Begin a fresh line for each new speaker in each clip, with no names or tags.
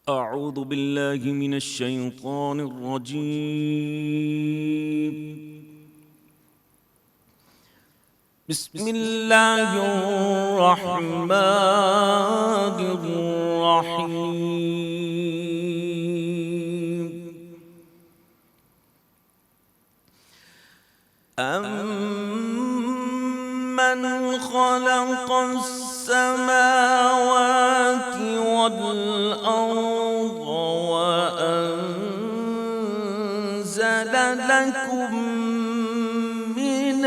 أعوذ بالله من الشيطان الرجيم. بسم الله الرحمن الرحيم. أَمَّنْ خَلَقَ السَّمَاوَاتِ وَالْأَرْضَ وَأَنزَلَ لَكُم مِّنَ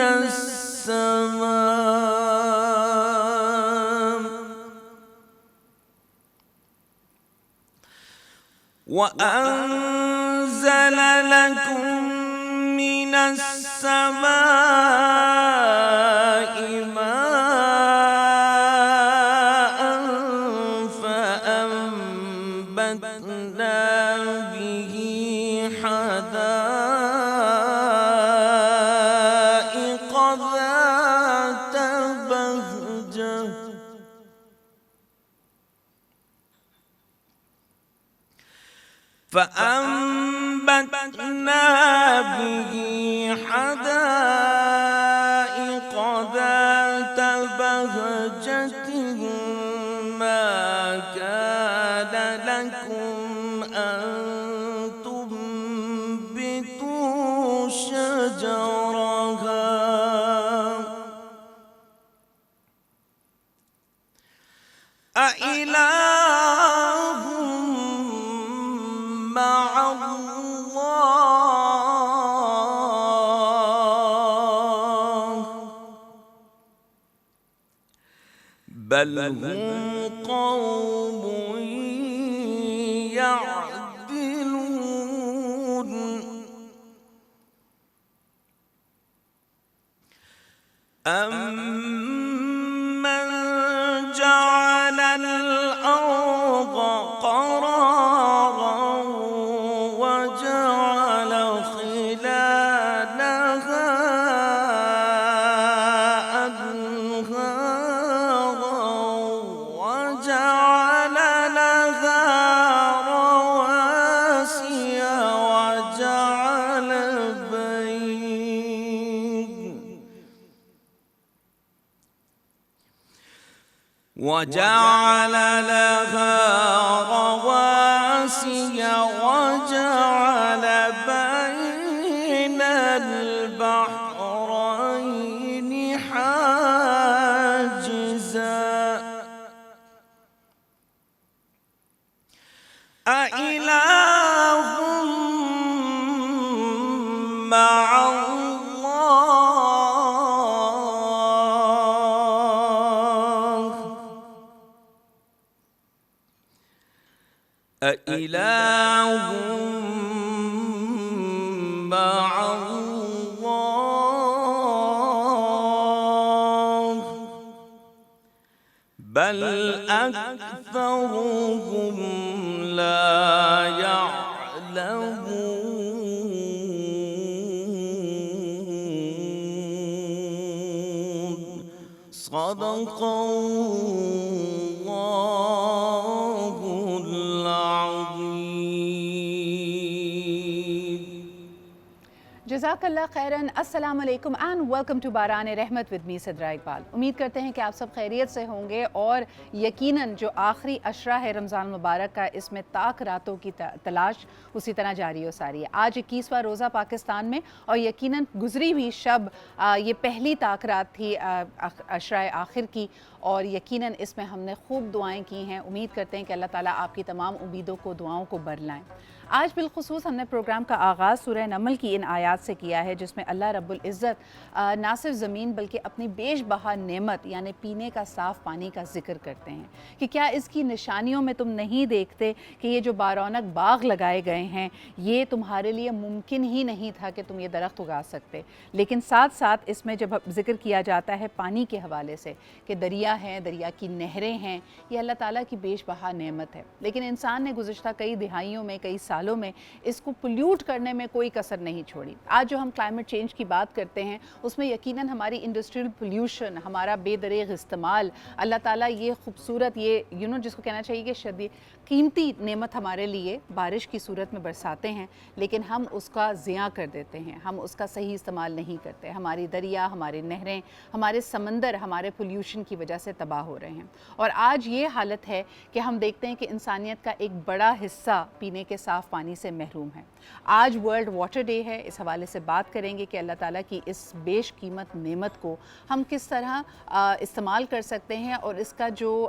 السَّمَاءِ ماء فأنبتنا به حدائق ذات بهجة ما كان لكم أن تنبتوا شجرها أإله مع الله بل هم قوم يعدلون. أَمَّنْ جَعَلَ الْأَرْضَ قَرَارًا وَجَعَلَ خِلَالَهَا أَنْهَارًا وَجَعَلَ لَهَا رَوَاسِيَ وجعل بين البحرين حاجزا أإله مع الله أإله مع الله بل أكثرهم لا يعلمون. صدق الله العظيم.
جزاک اللہ خیرن. السلام علیکم اینڈ ویلکم ٹو باران رحمت ود می صدرہ اقبال. امید کرتے ہیں کہ آپ سب خیریت سے ہوں گے اور یقیناً جو آخری عشرہ ہے رمضان المبارک کا اس میں تاک راتوں کی تلاش اسی طرح جاری و ساری ہے. آج 21واں روزہ پاکستان میں اور یقیناً گزری ہوئی شب یہ پہلی تاک رات تھی عشرہ آخر کی اور یقیناً اس میں ہم نے خوب دعائیں کی ہیں. امید کرتے ہیں کہ اللہ تعالیٰ آپ کی تمام امیدوں کو دعاؤں کو بر لائیں. آج بالخصوص ہم نے پروگرام کا آغاز سورہ نمل کی ان آیات سے کیا ہے جس میں اللہ رب العزت نہ صرف زمین بلکہ اپنی بیش بہا نعمت یعنی پینے کا صاف پانی کا ذکر کرتے ہیں کہ کیا اس کی نشانیوں میں تم نہیں دیکھتے کہ یہ جو بارونق باغ لگائے گئے ہیں یہ تمہارے لیے ممکن ہی نہیں تھا کہ تم یہ درخت اگا سکتے. لیکن ساتھ ساتھ اس میں جب ذکر کیا جاتا ہے پانی کے حوالے سے کہ دریا ہیں, دریا کی نہریں ہیں, یہ اللہ تعالیٰ کی بیش بہا نعمت ہے. لیکن انسان نے گزشتہ کئی دہائیوں میں, کئی سالوں میں اس کو پولیوٹ کرنے میں کوئی کسر نہیں چھوڑی. آج جو ہم کلائمیٹ چینج کی بات کرتے ہیں اس میں یقیناً ہماری انڈسٹریل پولیوشن، ہمارا بے دریغ استعمال، اللہ تعالیٰ یہ خوبصورت یہ جس کو کہنا چاہیے کہ شدید قیمتی نعمت ہمارے لیے بارش کی صورت میں برساتے ہیں، لیکن ہم اس کا ضیاع کر دیتے ہیں، ہم اس کا صحیح استعمال نہیں کرتے. ہماری دریا، ہمارے نہریں، ہمارے سمندر ہمارے پولیوشن کی وجہ سے تباہ ہو رہے ہیں. اور آج یہ حالت ہے کہ ہم دیکھتے ہیں کہ انسانیت کا ایک بڑا حصہ پینے کے صاف پانی سے محروم ہے. آج ورلڈ واٹر ڈے ہے، اس حوالے سے بات کریں گے کہ اللہ تعالیٰ کی اس بیش قیمت نعمت کو ہم کس طرح استعمال کر سکتے ہیں اور اس کا جو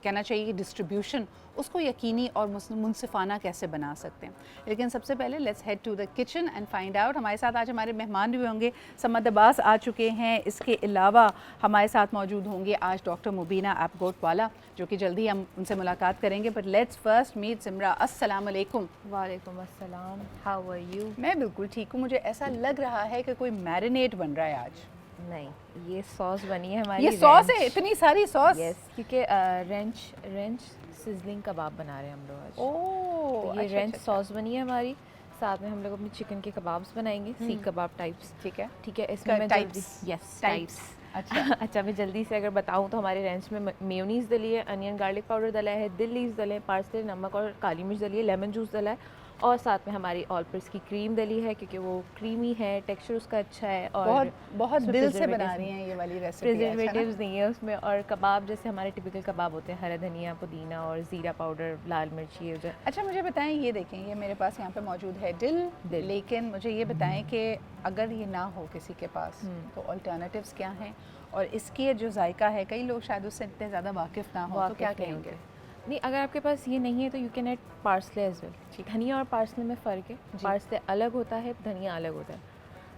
کہنا چاہیے ڈسٹریبیوشن اس کو یقینی اور منصفانہ کیسے بنا سکتے ہیں. لیکن سب سے پہلے let's head to the kitchen and find out. ہمارے ساتھ آج ہمارے مہمان بھی ہوں گے. صمد عباس آ چکے ہیں. اس کے علاوہ ہمارے ساتھ موجود ہوں گے آج ڈاکٹر مبینہ ایپگوٹ والا، جو کہ جلدی ہم ان سے ملاقات کریں گے. بٹ لیٹس فرسٹ میٹ سمرا. السلام علیکم.
وعلیکم السلام. How are you?
میں بالکل ٹھیک ہوں. مجھے ایسا لگ رہا ہے کہ کوئی میرینیٹ بن رہا ہے آج.
نہیں، یہ سوس بنی ہے ہماری.
یہ سوس ہے؟ اتنی ساری سوس؟
یس، کیونکہ رینچ سزلنگ کباب بنا رہے ہیں ہم لوگ آج.
اوہ،
یہ رینچ سوس بنی ہے ہماری. ساتھ میں ہم لوگ اپنی چکن کے کبابس بنائیں گے، سیخ کباب ٹائپس.
ٹھیک ہے
ٹھیک ہے. اس میں میں جلدی یس ٹائپس. اچھا میں جلدی سے اگر بتاؤں تو ہمارے رینچ میں میونیز ڈلی ہے، انین گارلک پاؤڈر ڈلا ہے، دل لیوز ڈلے ہیں، پارسلے، نمک اور کالی مرچ ڈلی ہے، لیمن جوس ڈلا ہے، اور ساتھ میں ہماری آل پرس کی کریم ڈلی ہے کیونکہ وہ کریمی ہے، ٹیکسچر اس کا اچھا ہے، اور
بہت دل سے بنا رہی ہیں یہ والی ریسیپی.
پریزرویٹیوز نہیں ہے اس میں. اور کباب جیسے ہمارے ٹپیکل کباب ہوتے ہیں، ہرا دھنیا، پودینہ اور زیرہ پاؤڈر، لال مرچی.
اچھا مجھے بتائیں، یہ دیکھیں یہ میرے پاس یہاں پہ موجود ہے دل، لیکن مجھے یہ بتائیں کہ اگر یہ نہ ہو کسی کے پاس تو آلٹرنیٹیوز کیا ہیں، اور اس کی جو ذائقہ ہے کئی لوگ شاید اس سے اتنے زیادہ واقف نہ ہوں، تو کیا کہیں گے؟
نہیں، اگر آپ کے پاس یہ نہیں ہے تو you can add parsley as well. دھنیا اور پارسلے میں فرق ہے. پارسلے الگ ہوتا ہے، دھنیا الگ ہوتا ہے.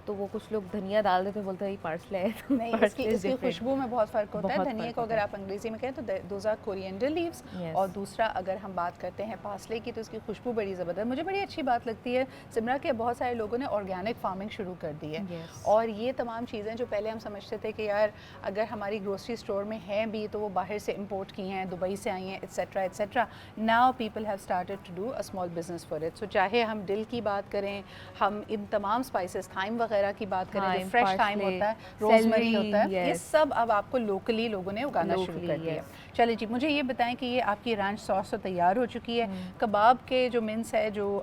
تو وہ کچھ لوگ دھنیا ڈال دیتے ہیں، بولتے ہیں یہ پارسلے ہے.
نہیں، اس کی خوشبو میں بہت فرق ہوتا ہے. دھنیا کو اگر آپ انگریزی میں کہیں تو دوز آر کورینڈر لیوز، اور دوسرا اگر ہم بات کرتے ہیں پارسلے کی تو اس کی خوشبو بڑی زبردست. مجھے بڑی اچھی بات لگتی ہے سمرا کہ بہت سارے لوگوں نے آرگینک فارمنگ شروع کر دی ہے، اور یہ تمام چیزیں جو پہلے ہم سمجھتے تھے کہ یار اگر ہماری گروسری اسٹور میں ہیں بھی تو وہ باہر سے امپورٹ کی ہیں، دبئی سے آئی ہیں etcetera etcetera. Now people have started to do a small business for it. So چاہے ہم دل کی بات کریں، ہم ان تمام اسپائسز تھائم وغیرہ کی بات کریں، فریش ٹائم ہوتا ہے، روزمیری ہوتا ہے، یہ سب اب آپ کو لوکلی لوگوں نے اگانا شروع کر دیا. چلیں جی، مجھے یہ بتائیں کہ یہ آپ کی رانچ سوس تو تیار ہو چکی ہے. کباب کے جو منس ہے، جو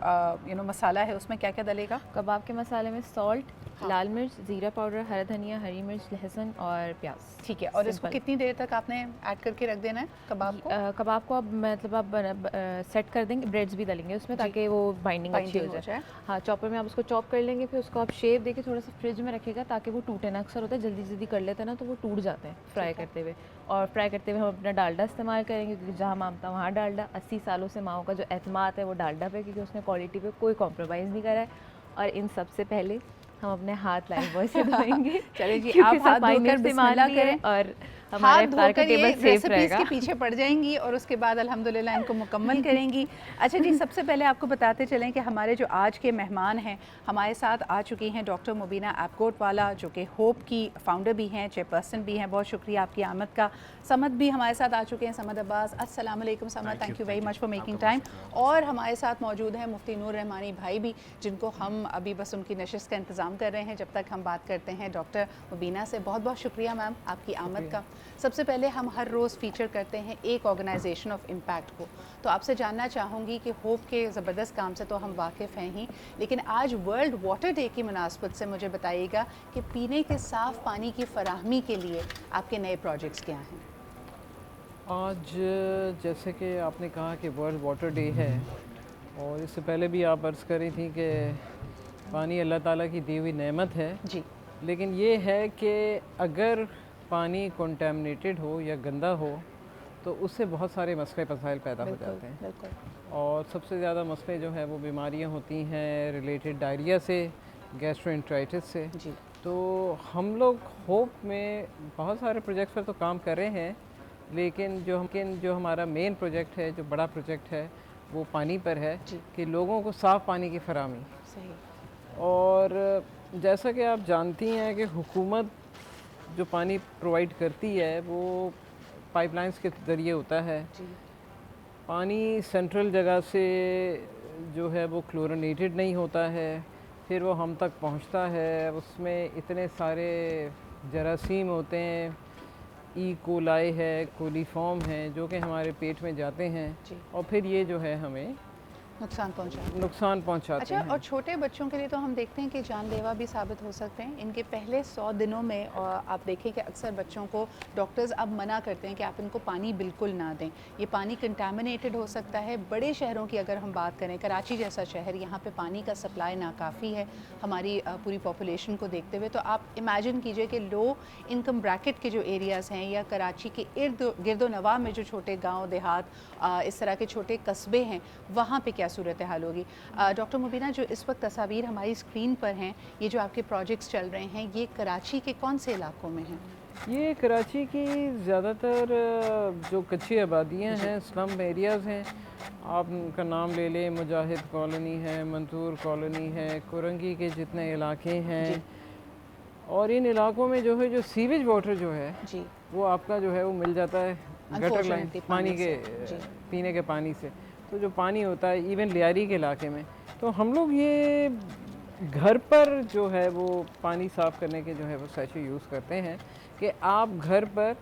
مسالہ ہے، اس میں کیا کیا ڈلے گا؟
کباب کے مسالے میں سالٹ، لال مرچ، زیرہ پاؤڈر، ہرا دھنیا، ہری مرچ، لہسن اور پیاز.
ٹھیک ہے. اور اس کو کتنی دیر تک آپ نے ایڈ کر کے رکھ دینا ہے کباب کو؟
کباب کو اب مطلب آپ سیٹ کر دیں گے، بریڈز بھی ڈالیں گے اس میں تاکہ وہ بائنڈنگ اچھی ہو جائے. ہاں، چاپر میں آپ اس کو چاپ کر لیں گے، پھر اس کو آپ شیپ دے کے تھوڑا سا فریج میں رکھے گا تاکہ وہ ٹوٹے نہ. اکثر ہوتا ہے جلدی کر لیتے ہیں نا تو وہ ٹوٹ جاتے ہیں فرائی کرتے ہوئے. اور فرائی کرتے ہوئے ہم اپنا ڈالڈا استعمال کریں گے کیونکہ جہاں مانگتا وہاں ڈالڈا. 80 سالوں سے ماؤں کا جو اعتماد ہے وہ ڈالڈا پہ، کیونکہ اس نے کوالٹی پہ کوئی کمپرومائز نہیں کرا ہے. اور ان سب سے پہلے ہم اپنے ہاتھ لائف بوائے سے دھوئیں گے.
چلے جی، آپ ہاتھ دھو کر بسم اللہ کریں
اور
ہاتھ دھو کر یہ ریسیپیز کے پیچھے پڑ جائیں گی اور اس کے بعد الحمدللہ ان کو مکمل کریں گی. اچھا جی، سب سے پہلے آپ کو بتاتے چلیں کہ ہمارے جو آج کے مہمان ہیں ہمارے ساتھ آ چکی ہیں ڈاکٹر مبینہ ایپگوٹ والا، جو کہ ہوپ کی فاؤنڈر بھی ہیں، چیئر پرسن بھی ہیں. بہت شکریہ آپ کی آمد کا. صمد بھی ہمارے ساتھ آ چکے ہیں، صمد عباس. السلام علیکم Samad, thank you very much for making time. اور ہمارے ساتھ موجود ہیں مفتی نور رحمانی بھائی بھی، جن کو ہم ابھی بس ان کی نشست کا انتظام کر رہے ہیں جب تک ہم بات کرتے ہیں ڈاکٹر مبینہ سے. بہت بہت شکریہ میم آپ کی آمد کا. سب سے پہلے ہم ہر روز فیچر کرتے ہیں ایک آرگنائزیشن آف امپیکٹ کو، تو آپ سے جاننا چاہوں گی کہ ہوپ کے زبردست کام سے تو ہم واقف ہیں ہی، لیکن آج ورلڈ واٹر ڈے کی مناسبت سے مجھے بتائیے گا کہ پینے کے صاف پانی کی فراہمی کے لیے آپ کے نئے پروجیکٹس کیا ہیں؟
آج جیسے کہ آپ نے کہا کہ ورلڈ واٹر ڈے ہے، اور اس سے پہلے بھی آپ عرض کر رہی تھیں کہ پانی اللہ تعالیٰ کی دی ہوئی نعمت ہے.
جی.
لیکن یہ ہے کہ اگر پانی کنٹامنیٹڈ ہو یا گندا ہو تو اس سے بہت سارے مسئلے مسائل پیدا ہو جاتے ہیں. اور سب سے زیادہ مسئلے جو ہیں وہ بیماریاں ہوتی ہیں ریلیٹڈ ڈائریا سے، گیسٹرو-انٹرائٹس سے.
جی.
تو ہم لوگ ہوپ میں بہت سارے پروجیکٹس پر تو کام کر رہے ہیں، لیکن جو ہمارا مین پروجیکٹ ہے، جو بڑا پروجیکٹ ہے، وہ پانی پر ہے. کہ لوگوں کو صاف پانی کی فراہمی.
صحیح.
اور جیسا کہ آپ جانتی ہیں کہ حکومت جو پانی پرووائڈ کرتی ہے وہ پائپ لائنس کے ذریعے ہوتا ہے. پانی سینٹرل جگہ سے جو ہے وہ کلورینیٹڈ نہیں ہوتا ہے. پھر وہ ہم تک پہنچتا ہے، اس میں اتنے سارے جراثیم ہوتے ہیں، ای کولائی ہے، کولیفارم ہے، جو کہ ہمارے پیٹ میں جاتے ہیں اور پھر یہ جو ہے ہمیں
نقصان
پہنچاتے
اچھا،
ہیں۔
اور چھوٹے بچوں کے لیے تو ہم دیکھتے ہیں کہ جان لیوا بھی ثابت ہو سکتے ہیں ان کے پہلے 100 دنوں میں۔ آپ دیکھیں کہ اکثر بچوں کو ڈاکٹرز اب منع کرتے ہیں کہ آپ ان کو پانی بالکل نہ دیں، یہ پانی کنٹامنیٹڈ ہو سکتا ہے۔ بڑے شہروں کی اگر ہم بات کریں، کراچی جیسا شہر، یہاں پہ پانی کا سپلائی ناکافی ہے ہماری پوری پاپولیشن کو دیکھتے ہوئے، تو آپ امیجن کیجئے کہ لو انکم بریکٹ کے جو ایریاز ہیں یا کراچی کے گرد و نواح میں جو چھوٹے گاؤں دیہات، اس طرح کے چھوٹے قصبے ہیں، وہاں پہ کیا صورتحال ہوگی۔ ڈاکٹر مبینہ، جو اس وقت تصاویر ہماری اسکرین پر ہیں، یہ جو آپ کے پروجیکٹس چل رہے ہیں، یہ کراچی کے کون سے علاقوں میں ہیں؟
یہ کراچی کی زیادہ تر جو کچی آبادیاں ہیں، سلم ایریاز ہیں، آپ ان کا نام لے لیں، مجاہد کالونی ہے، منصور کالونی ہے، کورنگی کے جتنے علاقے ہیں، اور ان علاقوں میں جو ہے جو سیویج واٹر جو ہے وہ آپ کا جو ہے وہ مل جاتا ہے گٹر لائن پانی کے پینے کے پانی سے۔ تو جو پانی ہوتا ہے ایون لیاری کے علاقے میں، تو ہم لوگ یہ گھر پر جو ہے وہ پانی صاف کرنے کے جو ہے وہ سیشے یوز کرتے ہیں کہ آپ گھر پر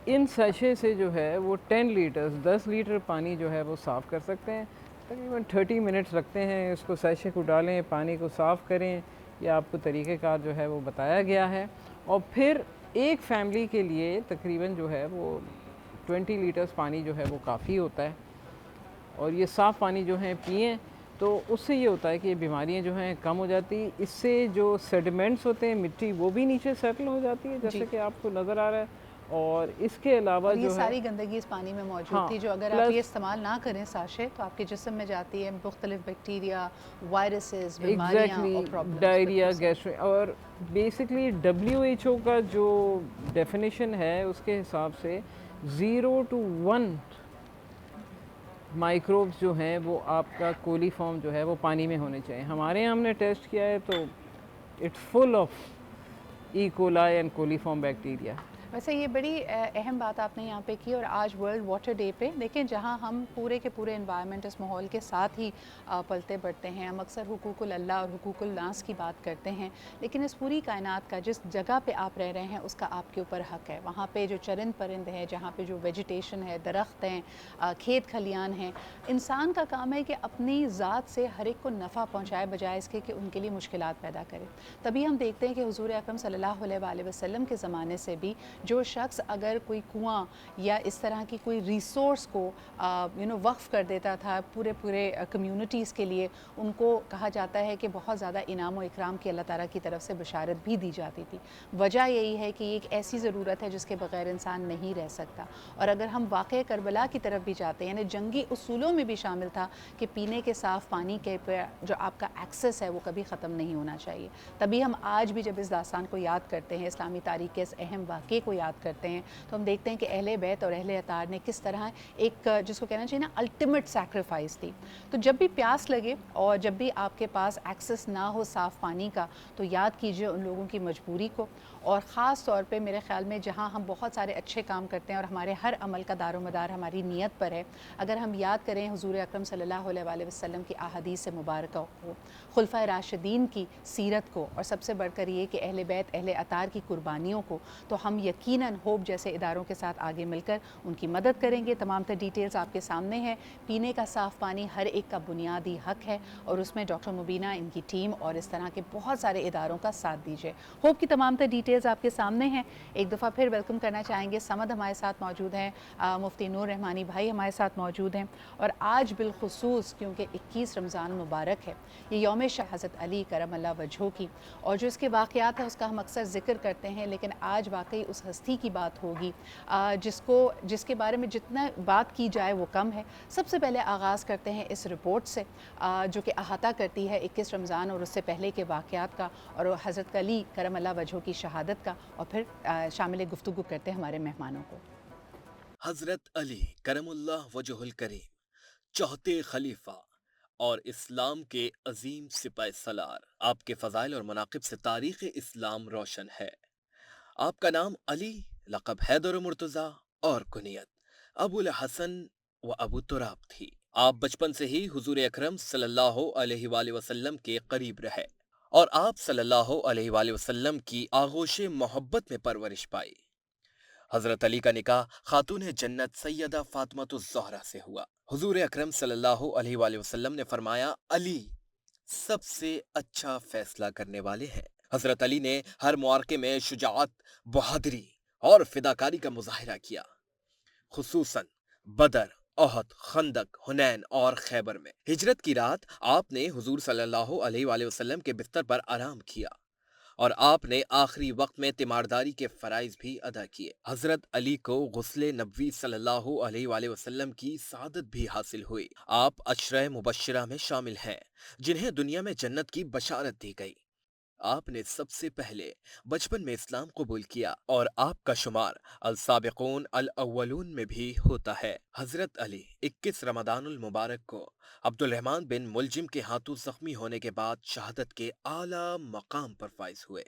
ان سیشے سے جو ہے وہ 10 لیٹر پانی جو ہے وہ صاف کر سکتے ہیں۔ تقریباً 30 منٹس لگتے ہیں، اس کو سیشے کو ڈالیں، پانی کو صاف کریں، یہ آپ کو طریقہ کار جو ہے وہ بتایا گیا ہے، اور پھر ایک فیملی کے لیے تقریباً جو ہے وہ 20 لیٹرز پانی جو ہے وہ کافی ہوتا ہے، اور یہ صاف پانی جو ہے پئیں تو اس سے یہ ہوتا ہے کہ یہ بیماریاں جو ہیں کم ہو جاتی۔ اس سے جو سیڈیمنٹس ہوتے ہیں، مٹی، وہ بھی نیچے سیٹل ہو جاتی ہے جیسے کہ آپ کو نظر آ رہا ہے، اور اس کے علاوہ
یہ
جو ہے
ساری گندگی اس پانی میں موجود تھی جو اگر آپ یہ استعمال نہ کریں ساشے تو آپ کے جسم میں جاتی ہے مختلف بیکٹیریا، وائرسز، بیماریاں اور پرابلمز،
ڈائریا، گیسٹرک، اور بیسکلی WHO کا جو ڈیفینیشن ہے اس کے حساب سے 0 to 1 مائکروبس جو ہیں وہ آپ کا کولی فارم جو ہے وہ پانی میں ہونے چاہیے۔ ہمارے یہاں ہم نے ٹیسٹ کیا ہے تو it's full of E coli and coliform bacteria.
ویسے یہ بڑی اہم بات آپ نے یہاں پہ کی، اور آج ورلڈ واٹر ڈے پہ دیکھیں جہاں ہم پورے کے پورے انوائرمنٹ، اس ماحول کے ساتھ ہی پلتے بڑھتے ہیں، ہم اکثر حقوق اللہ اور حقوق الناس کی بات کرتے ہیں، لیکن اس پوری کائنات کا جس جگہ پہ آپ رہ رہے ہیں اس کا آپ کے اوپر حق ہے۔ وہاں پہ جو چرند پرند ہیں، جہاں پہ جو ویجیٹیشن ہے، درخت ہیں، کھیت کھلیان ہیں، انسان کا کام ہے کہ اپنی ذات سے ہر ایک کو نفع پہنچائے بجائے اس کے کہ ان کے لیے مشکلات پیدا کرے۔ تبھی ہم دیکھتے ہیں کہ حضور اکرم صلی اللہ علیہ وآلہ وسلم کے زمانے سے بھی جو شخص اگر کوئی کنواں یا اس طرح کی کوئی ریسورس کو وقف کر دیتا تھا پورے کمیونٹیز کے لیے، ان کو کہا جاتا ہے کہ بہت زیادہ انعام و اکرام کی اللہ تعالیٰ کی طرف سے بشارت بھی دی جاتی تھی۔ وجہ یہی ہے کہ یہ ایک ایسی ضرورت ہے جس کے بغیر انسان نہیں رہ سکتا، اور اگر ہم واقعہ کربلا کی طرف بھی جاتے ہیں، یعنی جنگی اصولوں میں بھی شامل تھا کہ پینے کے صاف پانی کے جو آپ کا ایکسس ہے وہ کبھی ختم نہیں ہونا چاہیے۔ تبھی ہم آج بھی جب اس داستان کو یاد کرتے ہیں، اسلامی تاریخ کے اس اہم واقعے کو یاد کرتے ہیں، تو ہم دیکھتے ہیں کہ اہل بیت اور اہل اطہار نے کس طرح ایک جس کو کہنا چاہیے نا الٹیمیٹ سیکریفائس تھی۔ تو جب بھی پیاس لگے اور جب بھی آپ کے پاس ایکسس نہ ہو صاف پانی کا، تو یاد کیجئے ان لوگوں کی مجبوری کو، اور خاص طور پہ میرے خیال میں جہاں ہم بہت سارے اچھے کام کرتے ہیں اور ہمارے ہر عمل کا دار و مدار ہماری نیت پر ہے، اگر ہم یاد کریں حضور اکرم صلی اللہ علیہ وآلہ وسلم کی احادیث مبارکہ کو، خلفائے راشدین کی سیرت کو، اور سب سے بڑھ کر یہ کہ اہل بیت اہل اطہار کی قربانیوں کو، تو ہم یقیناً ہوپ جیسے اداروں کے ساتھ آگے مل کر ان کی مدد کریں گے۔ تمام تر ڈیٹیلز آپ کے سامنے ہیں۔ پینے کا صاف پانی ہر ایک کا بنیادی حق ہے، اور اس میں ڈاکٹر مبینہ، ان کی ٹیم اور اس طرح کے بہت سارے اداروں کا ساتھ دیجیے۔ ہوپ کی تمام تر ڈیٹیلز آپ کے سامنے ہیں۔ ایک دفعہ پھر ویلکم کرنا چاہیں گے، سمد ہمارے ساتھ موجود ہیں، مفتی نور رحمانی بھائی ہمارے ساتھ موجود ہیں، اور آج بالخصوص کیونکہ 21 رمضان مبارک ہے، یہ یوم شہادت حضرت علی کرم اللہ وجہہ کی، اور جو اس کے واقعات ہیں اس کا ہم اکثر ذکر کرتے ہیں، لیکن آج واقعی اس ہستی کی بات ہوگی جس کے بارے میں جتنا بات کی جائے وہ کم ہے۔ سب سے پہلے آغاز کرتے ہیں اس رپورٹ سے جو کہ احاطہ کرتی ہے 21 رمضان اور اس سے پہلے کے واقعات کا، اور حضرت علی کرم اللہ وجہہ کی شہادت کا، اور پھر شامل گفتگو کرتے ہیں ہمارے مہمانوں کو۔
حضرت علی کرم اللہ وجہ الکریم، چوتھے خلیفہ اور اسلام کے عظیم سپہ سالار، آپ کے فضائل اور مناقب سے تاریخ اسلام روشن ہے۔ آپ کا نام علی، لقب حیدر و مرتضیٰ، اور کنیت ابو الحسن و ابو تراب تھی۔ آپ بچپن سے ہی حضور اکرم صلی اللہ علیہ وآلہ وسلم کے قریب رہے اور آپ صلی اللہ علیہ وآلہ وسلم کی آغوش محبت میں پرورش پائی۔ حضرت علی کا نکاح خاتون جنت سیدہ فاطمہ الزہرا سے ہوا۔ حضور اکرم صلی اللہ علیہ وآلہ وسلم نے فرمایا علی سب سے اچھا فیصلہ کرنے والے ہیں۔ حضرت علی نے ہر معرکے میں شجاعت، بہادری اور فداکاری کا مظاہرہ کیا، خصوصاً بدر، احد، خندق، حنین اور خیبر میں۔ ہجرت کی رات آپ نے حضور صلی اللہ علیہ وآلہ وسلم کے بستر پر آرام کیا اور آپ نے آخری وقت میں تیمارداری کے فرائض بھی ادا کیے۔ حضرت علی کو غسل نبوی صلی اللہ علیہ وآلہ وسلم کی سعادت بھی حاصل ہوئی۔ آپ عشرہ مبشرہ میں شامل ہیں جنہیں دنیا میں جنت کی بشارت دی گئی۔ آپ نے سب سے پہلے بچپن میں اسلام قبول کیا اور آپ کا شمار السابقون الاولون میں بھی ہوتا ہے۔ حضرت علی 21 رمضان المبارک کو عبد الرحمن بن ملجم کے ہاتھوں زخمی ہونے کے بعد شہادت کے اعلیٰ مقام پر فائز ہوئے۔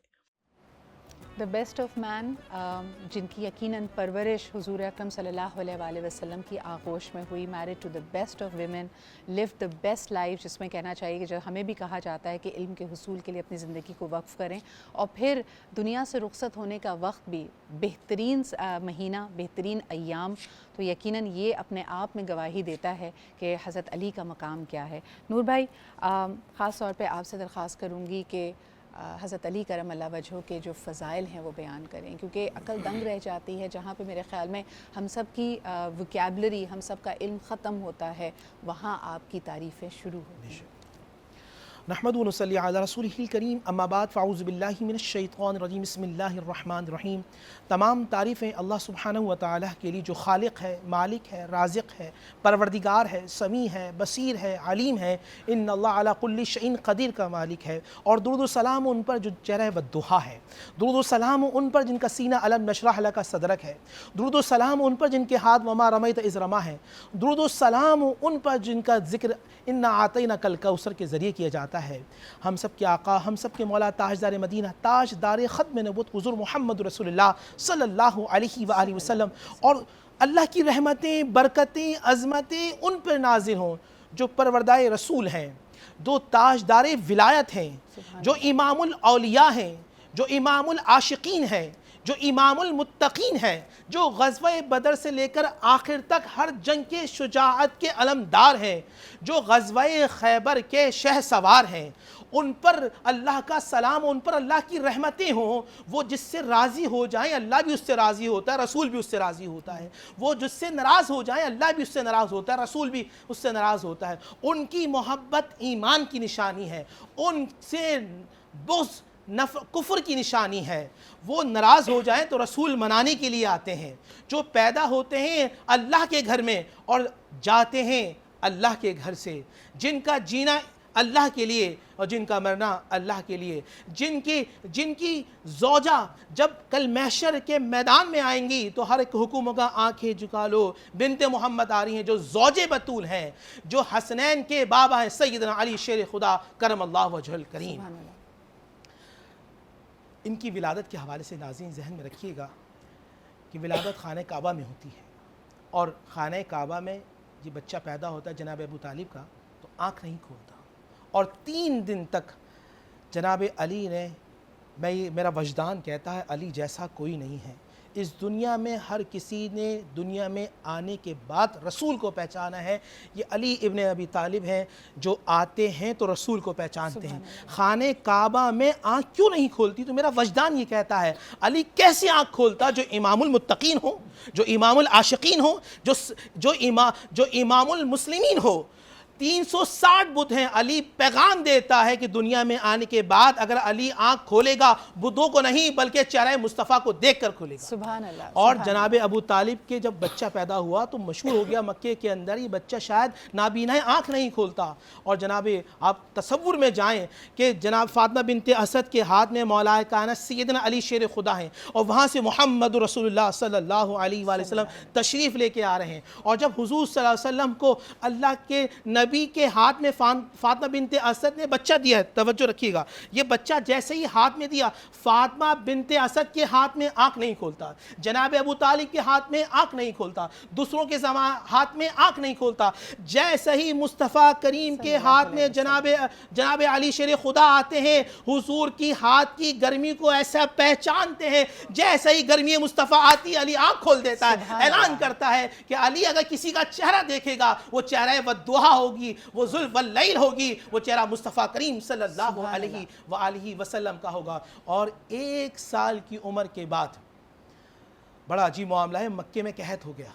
دا بیسٹ آف مین، جن کی یقیناً پرورش حضور اکرم صلی اللہ علیہ وآلہ وسلم کی آغوش میں ہوئی، married to the best of women, live the best life, جس میں کہنا چاہیے کہ جو ہمیں بھی کہا جاتا ہے کہ علم کے حصول کے لیے اپنی زندگی کو وقف کریں، اور پھر دنیا سے رخصت ہونے کا وقت بھی بہترین مہینہ، بہترین ایام، تو یقیناً یہ اپنے آپ میں گواہی دیتا ہے کہ حضرت علی کا مقام کیا ہے۔ نور بھائی، خاص طور پہ آپ سے درخواست کروں گی کہ حضرت علی کرم اللہ وجہہ کے جو فضائل ہیں وہ بیان کریں، کیونکہ عقل دنگ رہ جاتی ہے جہاں پہ میرے خیال میں ہم سب کی وکیبلری، ہم سب کا علم ختم ہوتا ہے، وہاں آپ کی تعریفیں شروع ہوتی ہیں۔
نحمد و نصلی علی رسولہ الکریم، اما بعد فاعوذ باللہ من الشیطان الرجیم، بسم اللہ الرحمن الرحیم۔ تمام تعریفیں اللہ سبحانہ و تعالیٰ کے لیے جو خالق ہے، مالک ہے، رازق ہے، پروردگار ہے، سمیع ہے، بصیر ہے، علیم ہے، ان اللہ علی کل شیء قدیر کا مالک ہے۔ اور درود و سلام ان پر جو چہرہ والضحیٰ ہے، درود و سلام ان پر جن کا سینہ علم نشرح لک صدرک ہے، درود و سلام ان پر جن کے ہاتھ وما رمیت اذ رما ہے، درود و سلام ان پر جن کا ذکر انا اعطیناک الکوثر کے ذریعے کیا جاتا ہے۔ ہم سب کے آقا، ہم سب کے مولا، تاجدار مدینہ، تاجدار ختم نبوت حضور محمد رسول اللہ صلی اللہ علیہ وآلہ وسلم، اور اللہ کی رحمتیں، برکتیں، عظمتیں ان پر نازل ہوں جو پروردائے رسول ہیں، جو تاجدار ولایت ہیں، جو امام الاولیاء ہیں، جو امام العاشقین ہیں، جو امام المتقین ہیں، جو غزوہ بدر سے لے کر آخر تک ہر جنگ کے شجاعت کے علمدار ہیں، جو غزوہ خیبر کے شہ سوار ہیں، ان پر اللہ کا سلام، ان پر اللہ کی رحمتیں ہوں۔ وہ جس سے راضی ہو جائیں اللہ بھی اس سے راضی ہوتا ہے، رسول بھی اس سے راضی ہوتا ہے۔ وہ جس سے ناراض ہو جائیں اللہ بھی اس سے ناراض ہوتا ہے، رسول بھی اس سے ناراض ہوتا ہے۔ ان کی محبت ایمان کی نشانی ہے، ان سے بغض کفر کی نشانی ہے۔ وہ ناراض ہو جائیں تو رسول منانے کے لیے آتے ہیں۔ جو پیدا ہوتے ہیں اللہ کے گھر میں اور جاتے ہیں اللہ کے گھر سے، جن کا جینا اللہ کے لیے اور جن کا مرنا اللہ کے لیے، جن کی زوجہ جب کل محشر کے میدان میں آئیں گی تو ہر ایک حکومت کا آنکھیں جھکا لو، بنت محمد آ رہی ہیں جو زوج بطول ہیں، جو حسنین کے بابا ہیں، سیدنا علی شیر خدا کرم اللہ وجہ الکریم۔ ان کی ولادت کے حوالے سے ناظرین ذہن میں رکھیے گا کہ ولادت خانہ کعبہ میں ہوتی ہے، اور خانہ کعبہ میں یہ بچہ پیدا ہوتا ہے جناب ابو طالب کا تو آنکھ نہیں کھولتا، اور 3 دن تک جناب علی نے، میرا وجدان کہتا ہے علی جیسا کوئی نہیں ہے اس دنیا میں۔ ہر کسی نے دنیا میں آنے کے بعد رسول کو پہچانا ہے، یہ علی ابن ابی طالب ہیں جو آتے ہیں تو رسول کو پہچانتے ہیں۔ خانہ کعبہ میں آنکھ کیوں نہیں کھولتی؟ تو میرا وجدان یہ کہتا ہے علی کیسے آنکھ کھولتا جو امام المتقین ہو، جو امام العاشقین ہو، جو امام المسلمین ہو۔ 360 بت ہیں، علی پیغام دیتا ہے کہ دنیا میں آنے کے بعد اگر علی آنکھ کھولے گا بتوں کو نہیں بلکہ چہرہ مصطفیٰ کو دیکھ کر کھولے گا۔
سبحان اللہ۔
اور جناب ابو طالب کے جب بچہ پیدا ہوا تو مشہور ہو گیا مکے کے اندر یہ بچہ شاید نابینا آنکھ نہیں کھولتا، اور جناب آپ تصور میں جائیں کہ جناب فاطمہ بنت اسد کے ہاتھ میں مولا کائنات سیدنا علی شیر خدا ہیں، اور وہاں سے محمد رسول اللہ صلی اللہ علیہ وآلہ وسلم تشریف لے کے آ رہے ہیں، اور جب حضور صلی اللہ علیہ وسلم کو اللہ کے نبی نبی کے ہاتھ میں فاطمہ بنت اسد نے بچہ دیا ہے، توجہ رکھیے گا، یہ بچہ جیسے ہی ہاتھ میں دیا، فاطمہ بنت اسد کے ہاتھ میں آنکھ نہیں کھولتا، جناب ابو طالب کے ہاتھ میں آنکھ نہیں کھولتا، دوسروں کے ہاتھ میں آنکھ نہیں کھولتا، جیسے ہی مصطفیٰ کریم کے ہاتھ میں جناب علی شیر خدا آتے ہیں، حضور کی ہاتھ کی گرمی کو ایسا پہچانتے ہیں، جیسے ہی گرمی مصطفیٰ آتی علی آنکھ کھول دیتا ہے، اعلان کرتا ہے کہ علی اگر کسی کا چہرہ دیکھے گا وہ چہرہ والضحیٰ ہوگی، وہ ذوالف واللیل ہوگی، وہ چہرہ مصطفیٰ کریم صلی اللہ علیہ وآلہ وسلم کا ہوگا۔ اور 1 سال کی عمر کے بعد بڑا عجیب معاملہ ہے، مکے میں قحط ہو گیا،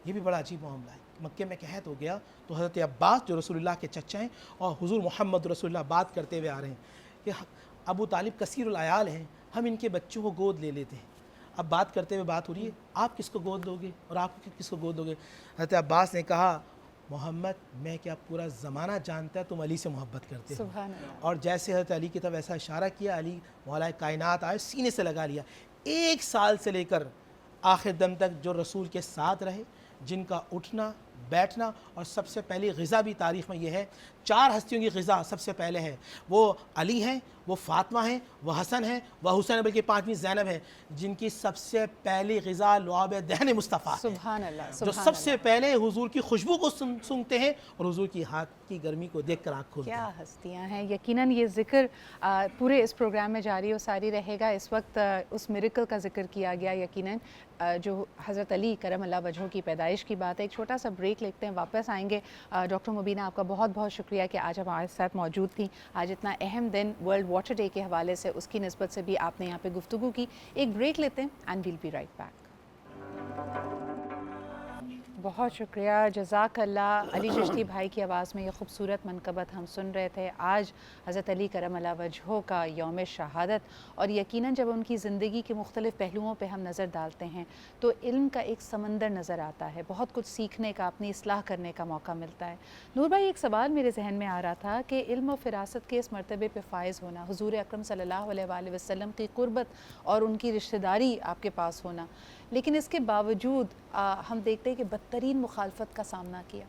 یہ بھی بڑا عجیب معاملہ ہے، مکے میں قحط ہو گیا تو حضرت عباس جو رسول اللہ کے چچا ہیں اور حضور محمد رسول اللہ بات کرتے ہوئے آ رہے ہیں کہ ابو طالب کثیر العیال ہیں، ہم ان کے بچوں کو گود لے لیتے ہیں۔ اب بات کرتے ہوئے بات ہو رہی ہے آپ کس کو گود دو گے اور آپ کس کو گود دو گے؟ حضرت عباس نے کہا محمد میں کیا پورا زمانہ جانتا ہے تم علی سے محبت کرتے ہو، اور جیسے حضرت علی کی طرف ایسا اشارہ کیا، علی مولا کائنات آئے سینے سے لگا لیا۔ 1 سال سے لے کر آخر دم تک جو رسول کے ساتھ رہے، جن کا اٹھنا بیٹھنا، اور سب سے پہلی غذا بھی تاریخ میں یہ ہے، 4 ہستیوں کی غذا سب سے پہلے ہے، وہ علی ہیں، وہ فاطمہ ہیں، وہ حسن ہیں، وہ حسین، بلکہ 5ویں زینب ہے، جن کی سب سے پہلی غذا لعاب دہن مصطفیٰ ہے،
سبحان اللہ،
جو سب سے پہلے حضور کی خوشبو کو سونگھتے ہیں اور حضور کی ہاتھ کی گرمی کو دیکھ کر آنکھ کھولتے ہیں۔
کیا ہستیاں ہیں، یقیناً یہ ذکر پورے اس پروگرام میں جاری و ساری رہے گا۔ اس وقت اس میریکل کا ذکر کیا گیا، یقیناً جو حضرت علی کرم اللہ وجہہ کی پیدائش کی بات ہے۔ ایک چھوٹا سا بریک لیتے ہیں، واپس آئیں گے۔ ڈاکٹر مبینہ آپ کا بہت بہت شکریہ کہ آج ہمارے ساتھ موجود تھیں، آج اتنا اہم دن ورلڈ واٹر ڈے کے حوالے سے اس کی نسبت سے بھی آپ نے یہاں پہ گفتگو کی۔ ایک بریک لیتے ہیں and we'll be right back. بہت شکریہ، جزاک اللہ۔ علی چشتی بھائی کی آواز میں یہ خوبصورت منقبت ہم سن رہے تھے۔ آج حضرت علی کرم اللہ وجہہ کا یوم شہادت، اور یقیناً جب ان کی زندگی کے مختلف پہلوؤں پہ ہم نظر ڈالتے ہیں تو علم کا ایک سمندر نظر آتا ہے، بہت کچھ سیکھنے کا، اپنی اصلاح کرنے کا موقع ملتا ہے۔ نور بھائی، ایک سوال میرے ذہن میں آ رہا تھا کہ علم و فراست کے اس مرتبے پہ فائز ہونا، حضور اکرم صلی اللہ علیہ وآلہ وسلم کی قربت اور ان کی رشتہ داری آپ کے پاس ہونا، لیکن اس کے باوجود ہم دیکھتے ہیں کہ بدترین مخالفت کا سامنا کیا۔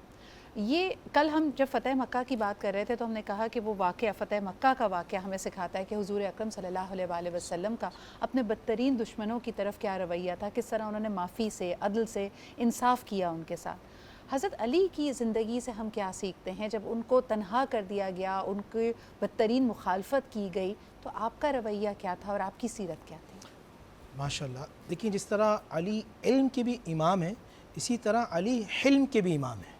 یہ کل ہم جب فتح مکہ کی بات کر رہے تھے تو ہم نے کہا کہ وہ واقعہ، فتح مکہ کا واقعہ ہمیں سکھاتا ہے کہ حضور اکرم صلی اللہ علیہ وآلہ وسلم کا اپنے بدترین دشمنوں کی طرف کیا رویہ تھا، کس طرح انہوں نے معافی سے، عدل سے انصاف کیا ان کے ساتھ۔ حضرت علی کی زندگی سے ہم کیا سیکھتے ہیں؟ جب ان کو تنہا کر دیا گیا، ان کی بدترین مخالفت کی گئی، تو آپ کا رویہ کیا تھا اور آپ کی سیرت کیا تھی؟
ماشاءاللہ، دیکھیں جس طرح علی علم کے بھی امام ہیں، اسی طرح علی حلم کے بھی امام ہیں،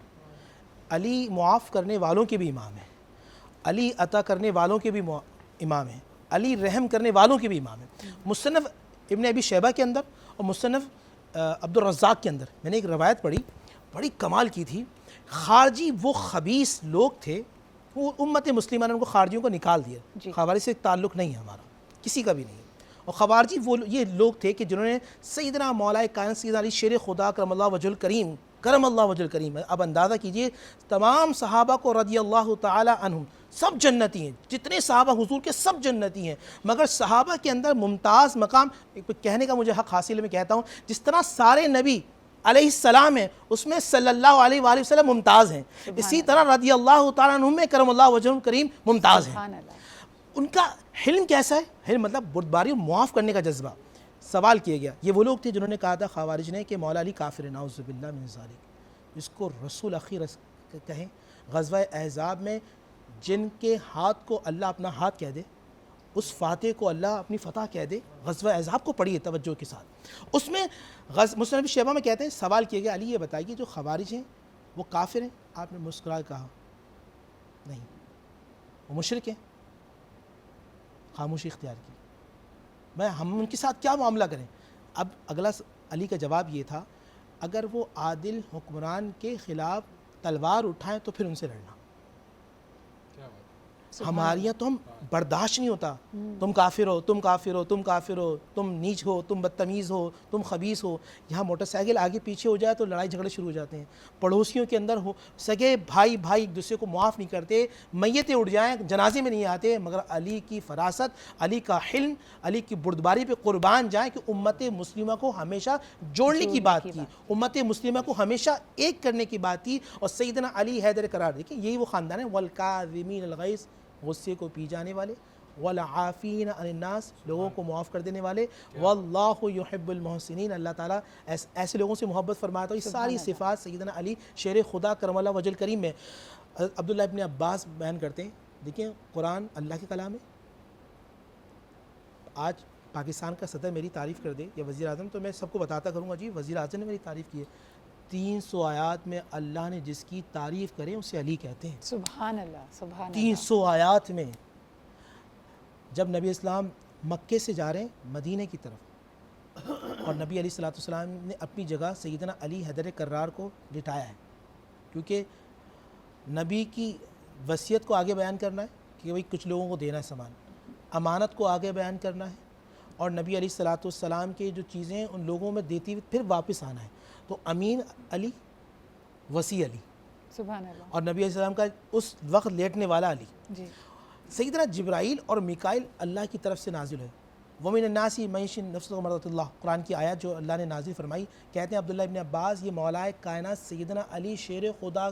علی معاف کرنے والوں کے بھی امام ہیں، علی عطا کرنے والوں کے بھی امام ہیں، علی رحم کرنے والوں کے بھی امام ہیں۔ مصنف ابن ابی شیبہ کے اندر اور مصنف عبد الرزاق کے اندر میں نے ایک روایت پڑھی، بڑی کمال کی تھی۔ خارجی وہ خبیث لوگ تھے، وہ امت مسلمہ نے ان کو خارجیوں کو نکال دیا، خوارج سے تعلق نہیں ہے ہمارا، کسی کا بھی نہیں ہے۔ اور خوارجی وہ یہ لوگ تھے کہ جنہوں نے سیدنا مولا کائنات سیدنا علی شیر خدا کرم اللہ وجہ الکریم، کرم اللہ وجہ الکریم، اب اندازہ کیجئے تمام صحابہ کو رضی اللہ تعالی عنہم سب جنتی ہیں، جتنے صحابہ حضور کے سب جنتی ہیں، مگر صحابہ کے اندر ممتاز مقام، کہنے کا مجھے حق حاصل ہے، میں کہتا ہوں جس طرح سارے نبی علیہ السلام ہیں اس میں صلی اللہ علیہ وآلہ وسلم ممتاز ہیں، اسی طرح رضی اللہ تعالی عنہم میں کرم اللہ وجہ الکریم ممتاز ہیں۔ ان کا حلم کیسا ہے؟ حلم مطلب بردباری اور معاف کرنے کا جذبہ۔ سوال کیا گیا، یہ وہ لوگ تھے جنہوں نے کہا تھا خوارج نے کہ مولا علی کافر ہے، نعوذ باللہ من ذالک، اس کو رسول اخیر کہیں۔ غزوہ احزاب میں جن کے ہاتھ کو اللہ اپنا ہاتھ کہہ دے، اس فاتح کو اللہ اپنی فتح کہہ دے، غزوہ احزاب کو پڑھیے توجہ کے ساتھ۔ اس میں مصنف شیبہ میں کہتے ہیں، سوال کیا گیا علی یہ بتائیے جو خوارج ہیں وہ کافر ہیں؟ آپ نے مسکرا کہا نہیں، وہ مشرک ہیں، خاموشی اختیار کی، ہم ان کے ساتھ کیا معاملہ کریں؟ اب اگلا علی کا جواب یہ تھا، اگر وہ عادل حکمران کے خلاف تلوار اٹھائیں تو پھر ان سے لڑنا۔ ہمارے یہاں تو ہم برداشت نہیں ہوتا، تم کافر ہو، تم کافر ہو، تم کافر ہو، تم نیچ ہو، تم بدتمیز ہو، تم خبیث ہو. یہاں موٹر سائیکل آگے پیچھے ہو جائے تو لڑائی جھگڑے شروع ہو جاتے ہیں. پڑوسیوں کے اندر ہو سگے بھائی ایک دوسرے کو معاف نہیں کرتے، میتیں اٹھ جائیں جنازے میں نہیں آتے، مگر علی کی فراست، علی کا حلم، علی کی بردباری پہ قربان جائیں کہ امت مسلمہ کو ہمیشہ جوڑنے کی بات کی، امت مسلمہ کو ہمیشہ ایک کرنے کی بات کی. اور سیدنا علی حیدر قرار. دیکھیں یہی وہ خاندان ہے، والکاظمین الغیظ، غصے کو پی جانے والے، والعافین عن الناس، لوگوں کو معاف کر دینے والے، واللہ یحب المحسنین، اللہ تعالیٰ ایسے لوگوں سے محبت فرماتا ہے. یہ ساری صفات سیدنا علی شیر خدا کرم اللہ وجہ الکریم میں. عبداللہ ابن عباس بیان کرتے ہیں، دیکھیں قرآن اللہ کے کلام ہے. آج پاکستان کا صدر میری تعریف کر دے یا وزیر اعظم تو میں سب کو بتاتا کروں گا جی وزیر اعظم نے میری تعریف کی ہے. 300 آیات میں اللہ نے جس کی تعریف کرے اسے علی کہتے ہیں.
سبحان اللہ، سبحان اللہ.
300 آیات میں. جب نبی اسلام مکے سے جا رہے ہیں مدینے کی طرف اور نبی علیہ الصلوۃ والسلام نے اپنی جگہ سیدنا علی حیدر کرار کو لٹایا ہے، کیونکہ نبی کی وصیت کو آگے بیان کرنا ہے کہ بھئی کچھ لوگوں کو دینا ہے سامان، امانت کو آگے بیان کرنا ہے، اور نبی علیہ الصلوۃ والسلام کی جو چیزیں ان لوگوں میں دیتی ہوئی پھر واپس آنا ہے. تو امین علی، وصی علی،
سبحان اللہ.
اور نبی علیہ السلام کا اس وقت لیٹنے والا علی.
جی
سیدنا جبرائیل اور میکائیل اللہ کی طرف سے نازل ہوئے. وَمِنَ النَّاسِ مَن يَشْرِي نَفْسَهُ مَرْضَاتِ اللَّهِ، قرآن کی آیات جو اللہ نے نازل فرمائی. کہتے ہیں عبداللہ ابن عباس یہ مولائے کائنات سیدنا علی شیر خدا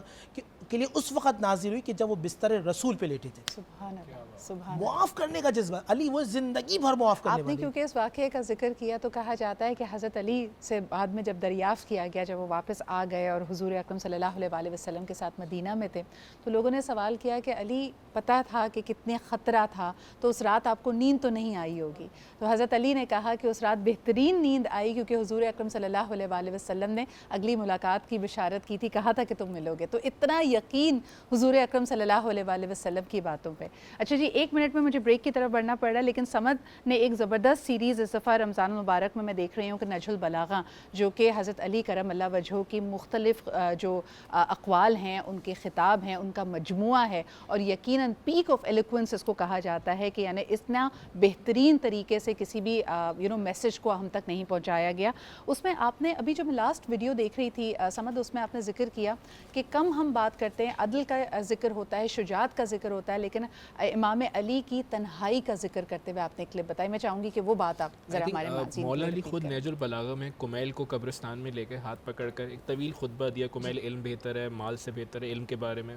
کے لیے اس وقت نازل ہوئی کہ جب وہ بستر رسول پہ لیٹے تھے.
سبحان اللہ، سبحان.
معاف کرنے کا جذبہ، علی وہ زندگی بھر معاف کرنے
آپ نے
والے.
کیونکہ اس واقعے کا ذکر کیا تو کہا جاتا ہے کہ حضرت علی سے بعد میں جب دریافت کیا گیا، جب وہ واپس آ گئے اور حضور اکرم صلی اللہ علیہ وآلہ وسلم کے ساتھ مدینہ میں تھے، تو لوگوں نے سوال کیا کہ علی پتہ تھا کہ کتنے خطرہ تھا تو اس رات آپ کو نیند تو نہیں آئی ہوگی. تو حضرت علی نے کہا کہ اس رات بہترین نیند آئی کیونکہ حضور اکرم صلی اللہ علیہ وآلہ وسلم نے اگلی ملاقات کی بشارت کی تھی، کہا تھا کہ تم ملو گے. تو اتنا یقین حضور اکرم صلی اللہ علیہ وآلہ وسلم کی باتوں پہ. اچھا جی، 1 منٹ میں مجھے بریک کی طرف بڑھنا پڑ رہا ہے، لیکن سمد نے ایک زبردست سیریز اس دفعہ رمضان المبارک میں دیکھ رہی ہوں کہ نہج البلاغہ، جو کہ حضرت علی کرم اللہ وجہہ کی مختلف جو اقوال ہیں، ان کے خطاب ہیں، ان کا مجموعہ ہے، اور یقیناً پیک آف ایلیکوینس اس کو کہا جاتا ہے کہ یعنی اتنا بہترین طریقے سے کسی بھی میسج کو ہم تک نہیں پہنچایا گیا. اس میں آپ نے ابھی جو میں لاسٹ ویڈیو دیکھ رہی تھی سمد، اس میں آپ نے ذکر کیا کہ کم ہم بات کرتے ہیں، عدل کا ذکر ہوتا ہے، شجاعت کا ذکر ہوتا ہے، لیکن امام علی کی تنہائی کا ذکر کرتے ہوئے آپ نے کلپ بتائی. میں چاہوں گی کہ وہ بات آپ ذرا ہمارے ناظرین
مولا علی خود نہج البلاغہ میں کمیل کو قبرستان میں لے کے ہاتھ پکڑ کر ایک طویل خطبہ دیا. کمیل علم بہتر ہے، مال سے بہتر ہے، علم کے بارے میں.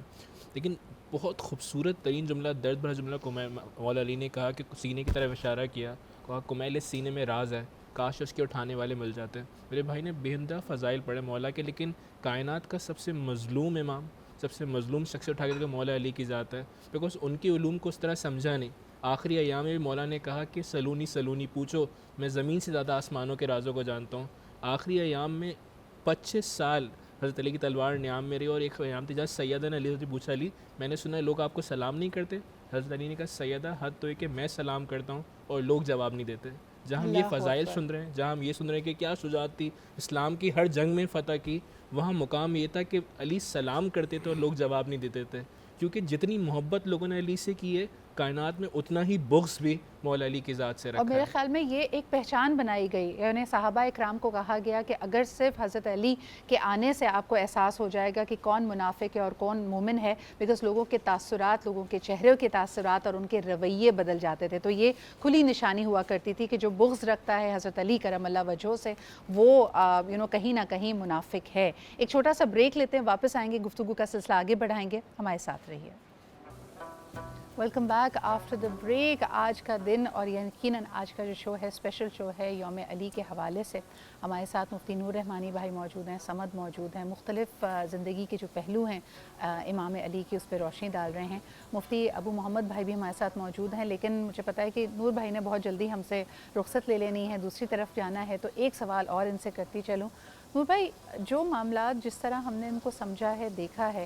لیکن بہت خوبصورت ترین جملہ، درد بھرا جملہ مولا علی نے کہا کہ سینے کی طرف اشارہ کیا، کہا کمیل اس سینے میں راز ہے، کاش اس کے اٹھانے والے مل جاتے. میرے بھائی نے بے انتہا فضائل پڑھے مولا کے، لیکن کائنات کا سب سے مظلوم امام، سب سے مظلوم شخص اٹھا کے مولا علی کی ذات ہے، بیکاز ان کی علوم کو اس طرح سمجھا نہیں. آخری ایام میں بھی مولا نے کہا کہ سلونی پوچھو، میں زمین سے زیادہ آسمانوں کے رازوں کو جانتا ہوں. آخری ایام میں 25 سال حضرت علی کی تلوار نیام میں رہی، اور ایک ایام تھی جہاں سیدہ نے علی سے پوچھا، علی میں نے سنا ہے لوگ آپ کو سلام نہیں کرتے. حضرت علی نے کہا سیدہ حد تو ہے کہ میں سلام کرتا ہوں اور لوگ جواب نہیں دیتے. جہاں ہم یہ فضائل سن رہے ہیں، جہاں ہم یہ سن رہے ہیں کہ کیا شجاعت تھی، اسلام کی ہر جنگ میں فتح کی، وہاں مقام یہ تھا کہ علی سلام کرتے تھے اور لوگ جواب نہیں دیتے تھے. کیونکہ جتنی محبت لوگوں نے علی سے کی ہے، کائنات میں اتنا ہی بغض بھی مولا علی کی ذات سے رکھا ہے.
اور میرے خیال میں یہ ایک پہچان بنائی گئی، یعنی صحابہ اکرام کو کہا گیا کہ اگر صرف حضرت علی کے آنے سے آپ کو احساس ہو جائے گا کہ کون منافق ہے اور کون مومن ہے، بیکاز لوگوں کے تاثرات، لوگوں کے چہرے کے تاثرات اور ان کے رویے بدل جاتے تھے. تو یہ کھلی نشانی ہوا کرتی تھی کہ جو بغض رکھتا ہے حضرت علی کرم اللہ وجہہ سے، وہ کہیں نہ کہیں منافق ہے. ایک چھوٹا سا بریک لیتے ہیں، واپس آئیں گے، گفتگو کا سلسلہ آگے بڑھائیں گے. ہمارے ساتھ رہیے. Welcome back after the break. آج کا دن اور یقیناً آج کا جو شو ہے اسپیشل شو ہے یوم علی کے حوالے سے. ہمارے ساتھ مفتی نور رحمانی بھائی موجود ہیں، سمد موجود ہیں، مختلف زندگی کے جو پہلو ہیں امام علی کی اس پہ روشنی ڈال رہے ہیں. مفتی ابو محمد بھائی بھی ہمارے ساتھ موجود ہیں، لیکن مجھے پتہ ہے کہ نور بھائی نے بہت جلدی ہم سے رخصت لے لینی ہے، دوسری طرف جانا ہے، تو ایک سوال اور ان سے کرتی چلوں. نور بھائی، جو معاملات جس طرح ہم نے ان کو سمجھا ہے، دیکھا ہے،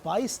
22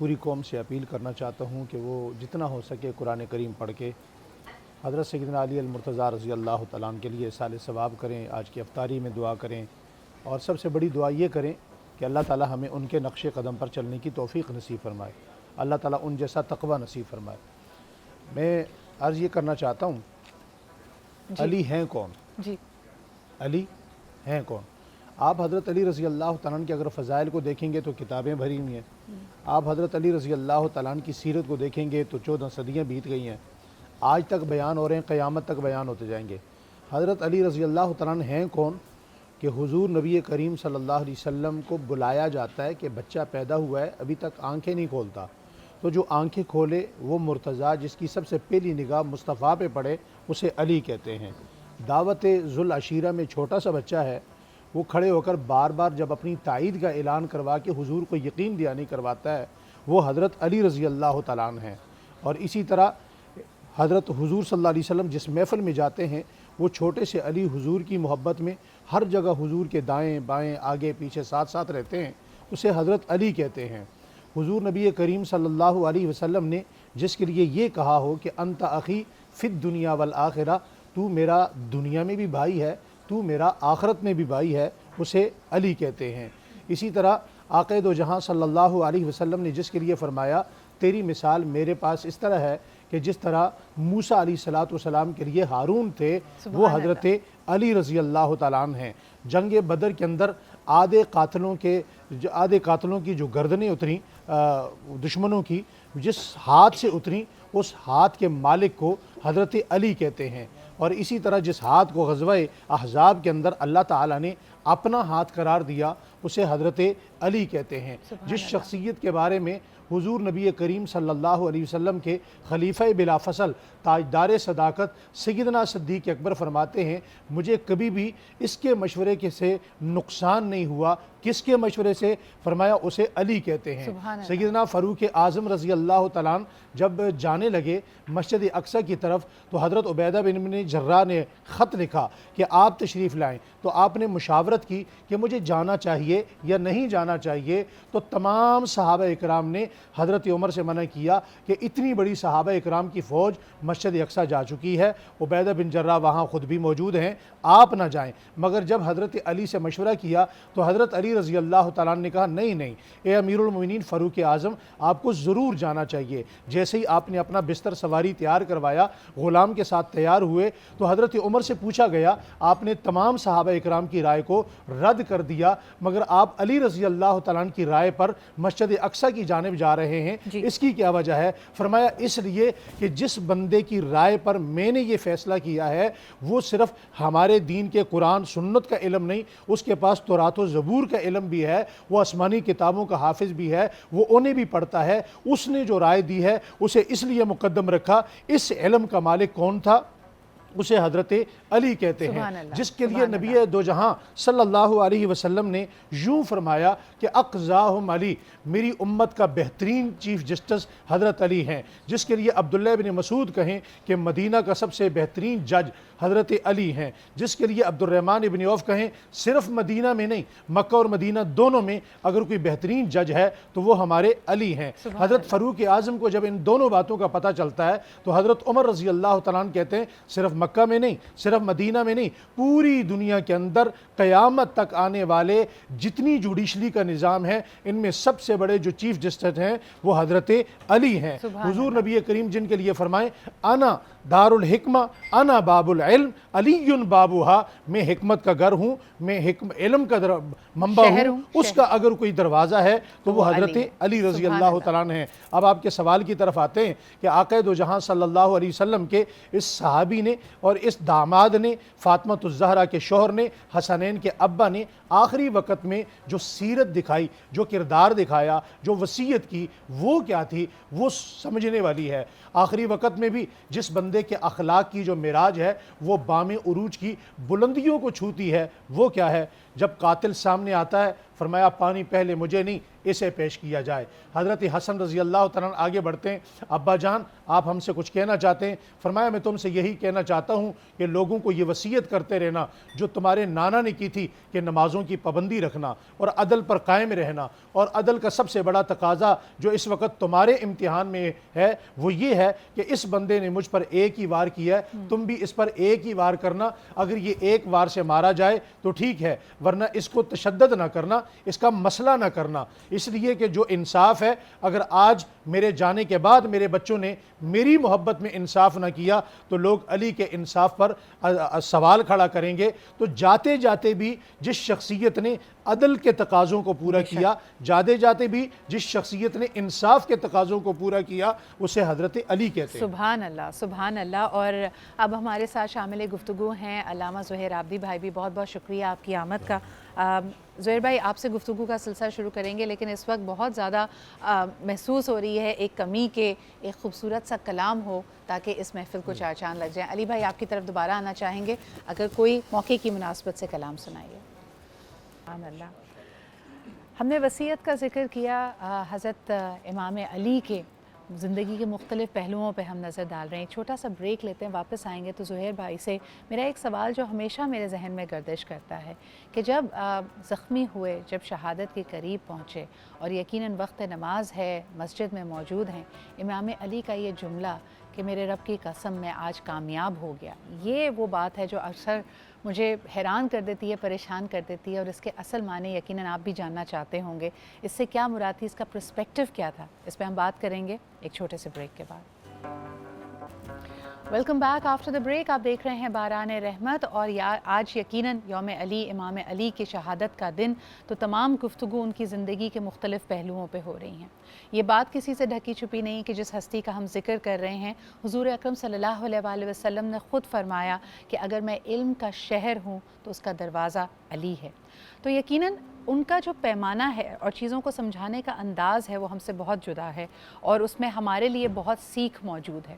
پوری قوم سے اپیل کرنا چاہتا ہوں کہ وہ جتنا ہو سکے قرآن کریم پڑھ کے حضرت سیدنا علی المرتضیٰ رضی اللہ تعالیٰ عنہ کے لیے اِصال ثواب کریں، آج کی افطاری میں دعا کریں، اور سب سے بڑی دعا یہ کریں کہ اللہ تعالیٰ ہمیں ان کے نقش قدم پر چلنے کی توفیق نصیب فرمائے، اللہ تعالیٰ ان جیسا تقوی نصیب فرمائے۔ میں عرض یہ کرنا چاہتا ہوں، علی ہیں کون؟
جی
علی ہیں کون؟ آپ حضرت علی رضی اللہ تعالیٰ عنہ کے اگر فضائل کو دیکھیں گے تو کتابیں بھری ہوئی ہیں، آپ حضرت علی رضی اللہ تعالیٰ عنہ کی سیرت کو دیکھیں گے تو 14 صدیاں بیت گئی ہیں، آج تک بیان ہو رہے ہیں، قیامت تک بیان ہوتے جائیں گے۔ حضرت علی رضی اللہ تعالیٰ عنہ ہیں کون کہ حضور نبی کریم صلی اللہ علیہ وسلم کو بلایا جاتا ہے کہ بچہ پیدا ہوا ہے، ابھی تک آنکھیں نہیں کھولتا، تو جو آنکھیں کھولے وہ مرتضیٰ، جس کی سب سے پہلی نگاہ مصطفیٰ پہ پڑے، اسے علی کہتے ہیں۔ دعوت ذوالعشیرہ میں چھوٹا سا بچہ ہے، وہ کھڑے ہو کر بار بار جب اپنی تائید کا اعلان کروا کے حضور کو یقین دہانی کرواتا ہے، وہ حضرت علی رضی اللہ تعالیٰ عنہ ہیں۔ اور اسی طرح حضرت حضور صلی اللہ علیہ وسلم جس محفل میں جاتے ہیں، وہ چھوٹے سے علی حضور کی محبت میں ہر جگہ حضور کے دائیں بائیں آگے پیچھے ساتھ ساتھ رہتے ہیں، اسے حضرت علی کہتے ہیں۔ حضور نبی کریم صلی اللہ علیہ وسلم نے جس کے لیے یہ کہا ہو کہ انت اخی فی الدنیا والآخرہ، تو میرا دنیا میں بھی بھائی ہے، تو میرا آخرت میں بھی بھائی ہے، اسے علی کہتے ہیں۔ اسی طرح آقا دو جہاں صلی اللہ علیہ وسلم نے جس کے لیے فرمایا، تیری مثال میرے پاس اس طرح ہے کہ جس طرح موسیٰ علیہ السلام کے لیے ہارون تھے، وہ حضرت علی رضی اللہ تعالیٰ عنہ ہیں۔ جنگ بدر کے اندر آدھے قاتلوں کی جو گردنیں اتریں دشمنوں کی، جس ہاتھ سے اتریں اس ہاتھ کے مالک کو حضرت علی کہتے ہیں۔ اور اسی طرح جس ہاتھ کو غزوہ احزاب کے اندر اللہ تعالیٰ نے اپنا ہاتھ قرار دیا، اسے حضرت علی کہتے ہیں۔ جس شخصیت کے بارے میں حضور نبی کریم صلی اللہ علیہ وسلم کے خلیفہ بلا فصل تاجدار صداقت سیدنا صدیق اکبر فرماتے ہیں، مجھے کبھی بھی اس کے مشورے کے سے نقصان نہیں ہوا۔ کس کے مشورے سے؟ فرمایا اسے علی کہتے ہیں۔ سیدنا فاروق اعظم رضی اللہ تعالیٰ عنہ جب جانے لگے مسجد اقصی کی طرف، تو حضرت عبیدہ بن جراح نے خط لکھا کہ آپ تشریف لائیں، تو آپ نے مشاورت کی کہ مجھے جانا چاہیے یا نہیں جانا چاہیے، تو تمام صحابہ اکرام نے حضرت عمر سے منع کیا کہ اتنی بڑی صحابہ اکرام کی فوج مسجد اقصی جا چکی ہے، عبیدہ بن جراح وہاں خود بھی موجود ہیں، آپ نہ جائیں۔ مگر جب حضرت علی سے مشورہ کیا تو حضرت علی رضی اللہ تعالیٰ عنہ نے کہا، نہیں، اے امیر المومنین فاروق اعظم، آپ کو ضرور جانا چاہیے۔ جیسے ہی آپ نے اپنا بستر سواری تیار کروایا، غلام کے ساتھ تیار ہوئے، تو حضرت عمر سے پوچھا گیا، آپ نے تمام صحابہ اکرام کی رائے کو رد کر دیا، مگر آپ علی رضی اللہ تعالیٰ عنہ کی رائے پر مسجد اقصی کی جانب جا رہے ہیں، اس کی کیا وجہ ہے؟ فرمایا اس لیے کہ جس بندے کی رائے پر میں نے یہ فیصلہ کیا ہے، وہ صرف ہمارے دین کے قرآن سنت کا علم نہیں، اس کے پاس تورات و زبور کا علم بھی ہے، وہ آسمانی کتابوں کا حافظ بھی ہے، وہ انہیں بھی پڑھتا ہے۔ اس نے جو رائے دی ہے اسے اس لیے مقدم رکھا۔ اس علم کا مالک کون تھا؟ اسے حضرت علی کہتے ہیں، جس کے لیے نبی دو جہاں صلی اللہ علیہ وسلم نے یوں فرمایا کہ اقضاہم علی، میری امت کا بہترین چیف جسٹس حضرت علی ہیں، جس کے لیے عبداللہ بن مسعود کہیں کہ مدینہ کا سب سے بہترین جج حضرت علی ہیں، جس کے لیے عبد الرحمن بن عوف کہیں صرف مدینہ میں نہیں، مکہ اور مدینہ دونوں میں اگر کوئی بہترین جج ہے تو وہ ہمارے علی ہیں۔ حضرت فاروق اعظم کو جب ان دونوں باتوں کا پتہ چلتا ہے تو حضرت عمر رضی اللہ تعالیٰ عنہ کہتے ہیں، صرف مکہ میں نہیں، صرف مدینہ میں نہیں، پوری دنیا کے اندر قیامت تک آنے والے جتنی جوڈیشلی کا نظام ہے، ان میں سب سے بڑے جو چیف جسٹس ہیں وہ حضرت علی ہیں۔ حضور نبی کریم جن کے لیے فرمائیں، انا دار الحکمہ انا باب العلم علی بابوہا، میں حکمت کا گھر ہوں، میں علم کا منبع ہوں، اس کا اگر کوئی دروازہ ہے تو وہ حضرت علی رضی اللہ تعالیٰ عنہ ہیں۔ اب آپ کے سوال کی طرف آتے ہیں کہ آقا دو جہاں صلی اللہ علیہ وسلم کے اس صحابی نے اور اس داماد نے، فاطمہ الزہرا کے شوہر نے، حسنین کے ابا نے آخری وقت میں جو سیرت دکھائی، جو کردار دکھایا، جو وصیت کی، وہ کیا تھی؟ وہ سمجھنے والی ہے۔ آخری وقت میں بھی جس بندے کے اخلاق کی جو معراج ہے وہ بام عروج کی بلندیوں کو چھوتی ہے، وہ کیا ہے؟ جب قاتل سامنے آتا ہے فرمایا پانی پہلے مجھے نہیں اسے پیش کیا جائے۔ حضرت حسن رضی اللہ تعالیٰ عنہ آگے بڑھتے ہیں، ابا جان آپ ہم سے کچھ کہنا چاہتے ہیں؟ فرمایا میں تم سے یہی کہنا چاہتا ہوں کہ لوگوں کو یہ وصیت کرتے رہنا جو تمہارے نانا نے کی تھی کہ نمازوں کی پابندی رکھنا اور عدل پر قائم رہنا، اور عدل کا سب سے بڑا تقاضا جو اس وقت تمہارے امتحان میں ہے وہ یہ ہے کہ اس بندے نے مجھ پر ایک ہی وار کیا ہے، تم بھی اس پر ایک ہی وار کرنا، اگر یہ ایک وار سے مارا جائے تو ٹھیک ہے، ورنہ اس کو تشدد نہ کرنا، اس کا مسئلہ نہ کرنا، اس لیے کہ جو انصاف ہے، اگر آج میرے جانے کے بعد میرے بچوں نے میری محبت میں انصاف نہ کیا تو لوگ علی کے انصاف پر سوال کھڑا کریں گے۔ تو جاتے جاتے بھی جس شخصیت نے عدل کے تقاضوں کو پورا کیا، جاتے جاتے بھی جس شخصیت نے انصاف کے تقاضوں کو پورا کیا، اسے حضرت علی کہتے ہیں۔
سبحان اللہ، سبحان اللہ۔ اور اب ہمارے ساتھ شامل گفتگو ہیں علامہ زہیر عابدی بھائی بھی، بہت بہت شکریہ آپ کی آمد کا۔ زہیر بھائی آپ سے گفتگو کا سلسلہ شروع کریں گے، لیکن اس وقت بہت زیادہ محسوس ہو رہی ہے ایک کمی کے ایک خوبصورت سا کلام ہو تاکہ اس محفل کو چار چاند لگ جائیں۔ علی بھائی آپ کی طرف دوبارہ آنا چاہیں گے، اگر کوئی موقع کی مناسبت سے کلام سنائیے۔ سبحان اللہ۔ ہم نے وصیت کا ذکر کیا، حضرت امام علی کے زندگی کے مختلف پہلوؤں پہ ہم نظر ڈال رہے ہیں۔ ایک چھوٹا سا بریک لیتے ہیں، واپس آئیں گے تو زہیر بھائی سے میرا ایک سوال جو ہمیشہ میرے ذہن میں گردش کرتا ہے کہ جب زخمی ہوئے، جب شہادت کے قریب پہنچے اور یقیناً وقت نماز ہے، مسجد میں موجود ہیں، امام علی کا یہ جملہ کہ میرے رب کی قسم میں آج کامیاب ہو گیا، یہ وہ بات ہے جو اکثر مجھے حیران کر دیتی ہے، پریشان کر دیتی ہے، اور اس کے اصل معنی یقیناً آپ بھی جاننا چاہتے ہوں گے۔ اس سے کیا مراد تھی، اس کا پرسپیکٹیو کیا تھا، اس پہ ہم بات کریں گے ایک چھوٹے سے بریک کے بعد۔ Welcome back after the break, آپ دیکھ رہے ہیں باران رحمت، اور آج یقیناً یوم علی، امام علی کی شہادت کا دن، تو تمام گفتگو ان کی زندگی کے مختلف پہلوؤں پہ ہو رہی ہیں۔ یہ بات کسی سے ڈھکی چھپی نہیں کہ جس ہستی کا ہم ذکر کر رہے ہیں، حضور اکرم صلی اللہ علیہ وآلہ وسلم نے خود فرمایا کہ اگر میں علم کا شہر ہوں تو اس کا دروازہ علی ہے۔ تو یقیناً ان کا جو پیمانہ ہے اور چیزوں کو سمجھانے کا انداز ہے وہ ہم سے بہت جدا ہے، اور اس میں ہمارے لیے بہت سیکھ موجود ہے۔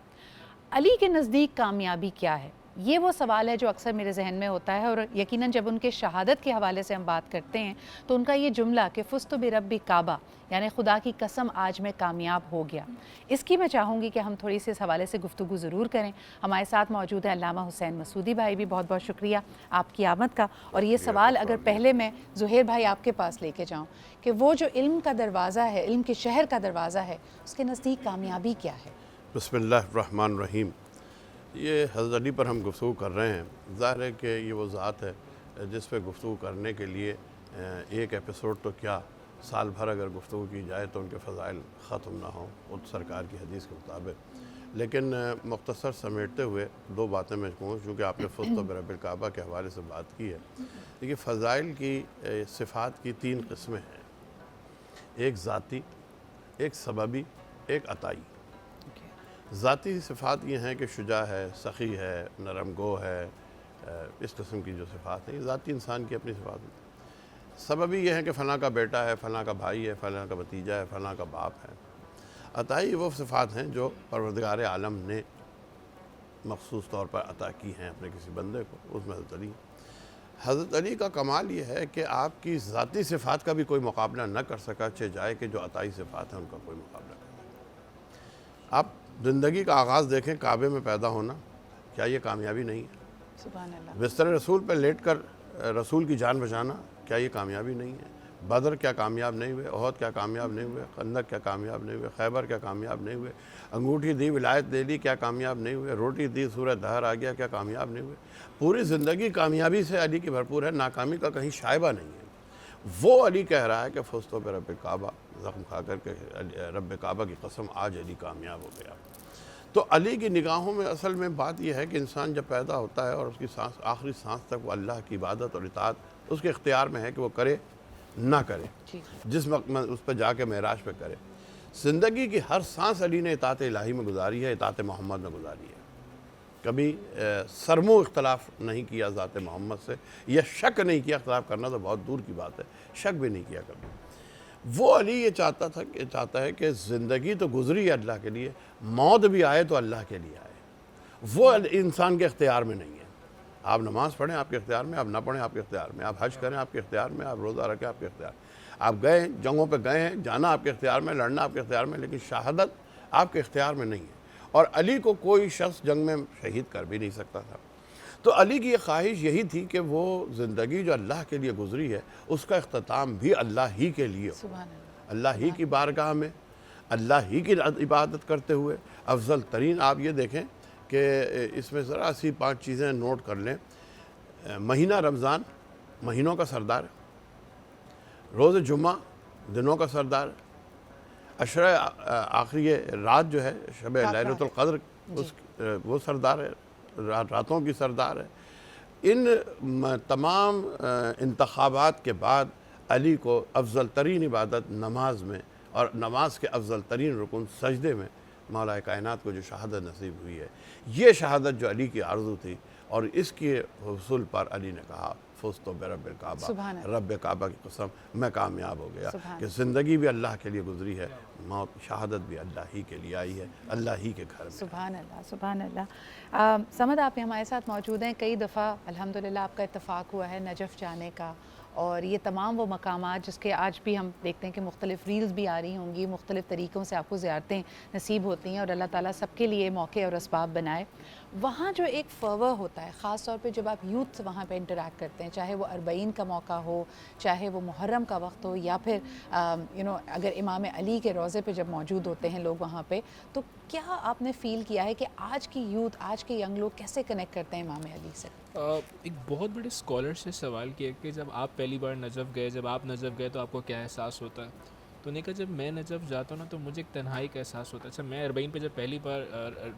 علی کے نزدیک کامیابی کیا ہے، یہ وہ سوال ہے جو اکثر میرے ذہن میں ہوتا ہے، اور یقیناً جب ان کے شہادت کے حوالے سے ہم بات کرتے ہیں تو ان کا یہ جملہ کہ فزت برب کعبہ، یعنی خدا کی قسم آج میں کامیاب ہو گیا، اس کی میں چاہوں گی کہ ہم تھوڑی سی اس حوالے سے گفتگو ضرور کریں۔ ہمارے ساتھ موجود ہے علامہ حسین مسعودی بھائی بھی، بہت بہت شکریہ آپ کی آمد کا۔ اور یہ سوال اگر پہلے میں زہیر بھائی آپ کے پاس لے کے جاؤں کہ وہ جو علم کا دروازہ ہے، علم کے شہر کا دروازہ ہے، اس کے نزدیک کامیابی کیا ہے؟
بسم اللہ الرحمن الرحیم۔ یہ حضرت علی پر ہم گفتگو کر رہے ہیں، ظاہر ہے کہ یہ وہ ذات ہے جس پہ گفتگو کرنے کے لیے ایک ایپیسوڈ تو کیا، سال بھر اگر گفتگو کی جائے تو ان کے فضائل ختم نہ ہوں خود سرکار کی حدیث کے مطابق۔ لیکن مختصر سمیٹتے ہوئے دو باتیں میں کہوں، چونکہ آپ نے فزت برب الکعبہ کے حوالے سے بات کی ہے۔ دیکھیے فضائل کی صفات کی تین قسمیں ہیں، ایک ذاتی، ایک سببی، ایک عطائی۔ ذاتی صفات یہ ہیں کہ شجاع ہے، سخی ہے، نرم گو ہے، اس قسم کی جو صفات ہیں یہ ذاتی انسان کی اپنی صفات ہیں۔ سببی یہ ہے کہ فلاں کا بیٹا ہے، فلاں کا بھائی ہے، فلاں کا بھتیجا ہے، فلاں کا باپ ہے۔ عطائی وہ صفات ہیں جو پروردگار عالم نے مخصوص طور پر عطا کی ہیں اپنے کسی بندے کو، اس میں حضرت علی۔ حضرت علی کا کمال یہ ہے کہ آپ کی ذاتی صفات کا بھی کوئی مقابلہ نہ کر سکا، چہ جائے کہ جو عطائی صفات ہیں ان کا کوئی مقابلہ کر سکے۔ آپ زندگی کا آغاز دیکھیں، کعبے میں پیدا ہونا، کیا یہ کامیابی نہیں ہے؟
سبحان اللہ۔
بستر رسول پہ لیٹ کر رسول کی جان بچانا، کیا یہ کامیابی نہیں ہے؟ بدر کیا کامیاب نہیں ہوئے؟ احد کیا کامیاب نہیں ہوئے؟ خندق کیا کامیاب نہیں ہوئے؟ خیبر کیا کامیاب نہیں ہوئے؟ انگوٹھی دی، ولایت دے لی، کیا کامیاب نہیں ہوئے؟ روٹی دی، سورہ دہر آ گیا، کیا کامیاب نہیں ہوئے؟ پوری زندگی کامیابی سے علی کی بھرپور ہے، ناکامی کا کہیں شائبہ نہیں ہے۔ وہ علی کہہ رہا ہے کہ فزت برب کعبہ، زخم کھا کر کے رب کعبہ کی قسم آج علی کامیاب ہو گیا۔ تو علی کی نگاہوں میں اصل میں بات یہ ہے کہ انسان جب پیدا ہوتا ہے اور اس کی سانس آخری سانس تک وہ اللہ کی عبادت اور اطاعت اس کے اختیار میں ہے کہ وہ کرے نہ کرے، جس وقت میں اس پہ جا کے معراج پہ کرے۔ زندگی کی ہر سانس علی نے اطاعت الہی میں گزاری ہے، اطاعت محمد میں گزاری ہے۔ کبھی سرمو اختلاف نہیں کیا ذات محمد سے، یا شک نہیں کیا، اختلاف کرنا تو بہت دور کی بات ہے، شک بھی نہیں کیا کبھی۔ وہ علی یہ چاہتا ہے کہ زندگی تو گزری ہے اللہ کے لیے، موت بھی آئے تو اللہ کے لیے آئے۔ وہ انسان کے اختیار میں نہیں ہے۔ آپ نماز پڑھیں آپ کے اختیار میں، آپ نہ پڑھیں آپ کے اختیار میں، آپ حج کریں آپ کے اختیار میں، آپ روزہ رکھیں آپ کے اختیار میں۔ آپ گئے جنگوں پہ گئے ہیں, جانا آپ کے اختیار میں, لڑنا آپ کے اختیار میں, لیکن شہادت آپ کے اختیار میں نہیں ہے. اور علی کو کوئی شخص جنگ میں شہید کر بھی نہیں سکتا تھا. تو علی کی یہ خواہش یہی تھی کہ وہ زندگی جو اللہ کے لیے گزری ہے اس کا اختتام بھی اللہ ہی کے لیے ہو, اللہ ہی کی بارگاہ میں, اللہ ہی کی عبادت کرتے ہوئے. افضل ترین آپ یہ دیکھیں کہ اس میں ذرا سی 5 چیزیں نوٹ کر لیں. مہینہ رمضان مہینوں کا سردار, روز جمعہ دنوں کا سردار, عشرہ آخری رات جو ہے شب لیلۃ القدر وہ سردار ہے, راتوں کی سردار ہے. ان تمام انتخابات کے بعد علی کو افضل ترین عبادت نماز میں, اور نماز کے افضل ترین رکن سجدے میں مولا کائنات کو جو شہادت نصیب ہوئی ہے, یہ شہادت جو علی کی آرزو تھی, اور اس کے حصول پر علی نے کہا فزت برب الکعبہ, رب کعبہ کی قسم میں کامیاب ہو گیا کہ زندگی بھی اللہ کے لیے گزری ہے, موت شہادت بھی اللہ ہی کے لیے آئی ہے, اللہ ہی کے گھر میں.
سبحان اللہ, سبحان اللہ. سمد آپ ہمارے ساتھ موجود ہیں. کئی دفعہ الحمدللہ آپ کا اتفاق ہوا ہے نجف جانے کا, اور یہ تمام وہ مقامات جس کے آج بھی ہم دیکھتے ہیں کہ مختلف ریلز بھی آ رہی ہوں گی, مختلف طریقوں سے آپ کو زیارتیں نصیب ہوتی ہیں, اور اللہ تعالیٰ سب کے لیے موقع اور اسباب بنائے. وہاں جو ایک فرور ہوتا ہے, خاص طور پہ جب آپ یوتھ وہاں پہ انٹریکٹ کرتے ہیں, چاہے وہ 40 کا موقع ہو, چاہے وہ محرم کا وقت ہو, یا پھر اگر امام علی کے روضے پہ جب موجود ہوتے ہیں لوگ وہاں پہ, تو کیا آپ نے فیل کیا ہے کہ آج کی یوتھ, آج کے ینگ لوگ کیسے کنیکٹ کرتے ہیں امام علی سے؟
ایک بہت بڑے اسکالر سے سوال کیا کہ جب آپ پہلی بار نجف گئے, جب آپ نجف گئے تو آپ کو کیا احساس ہوتا ہے؟ تو نے کہا جب میں نجف جاتا ہوں نا تو مجھے ایک تنہائی کا احساس ہوتا ہے. اچھا میں اربعین پہ جب پہلی بار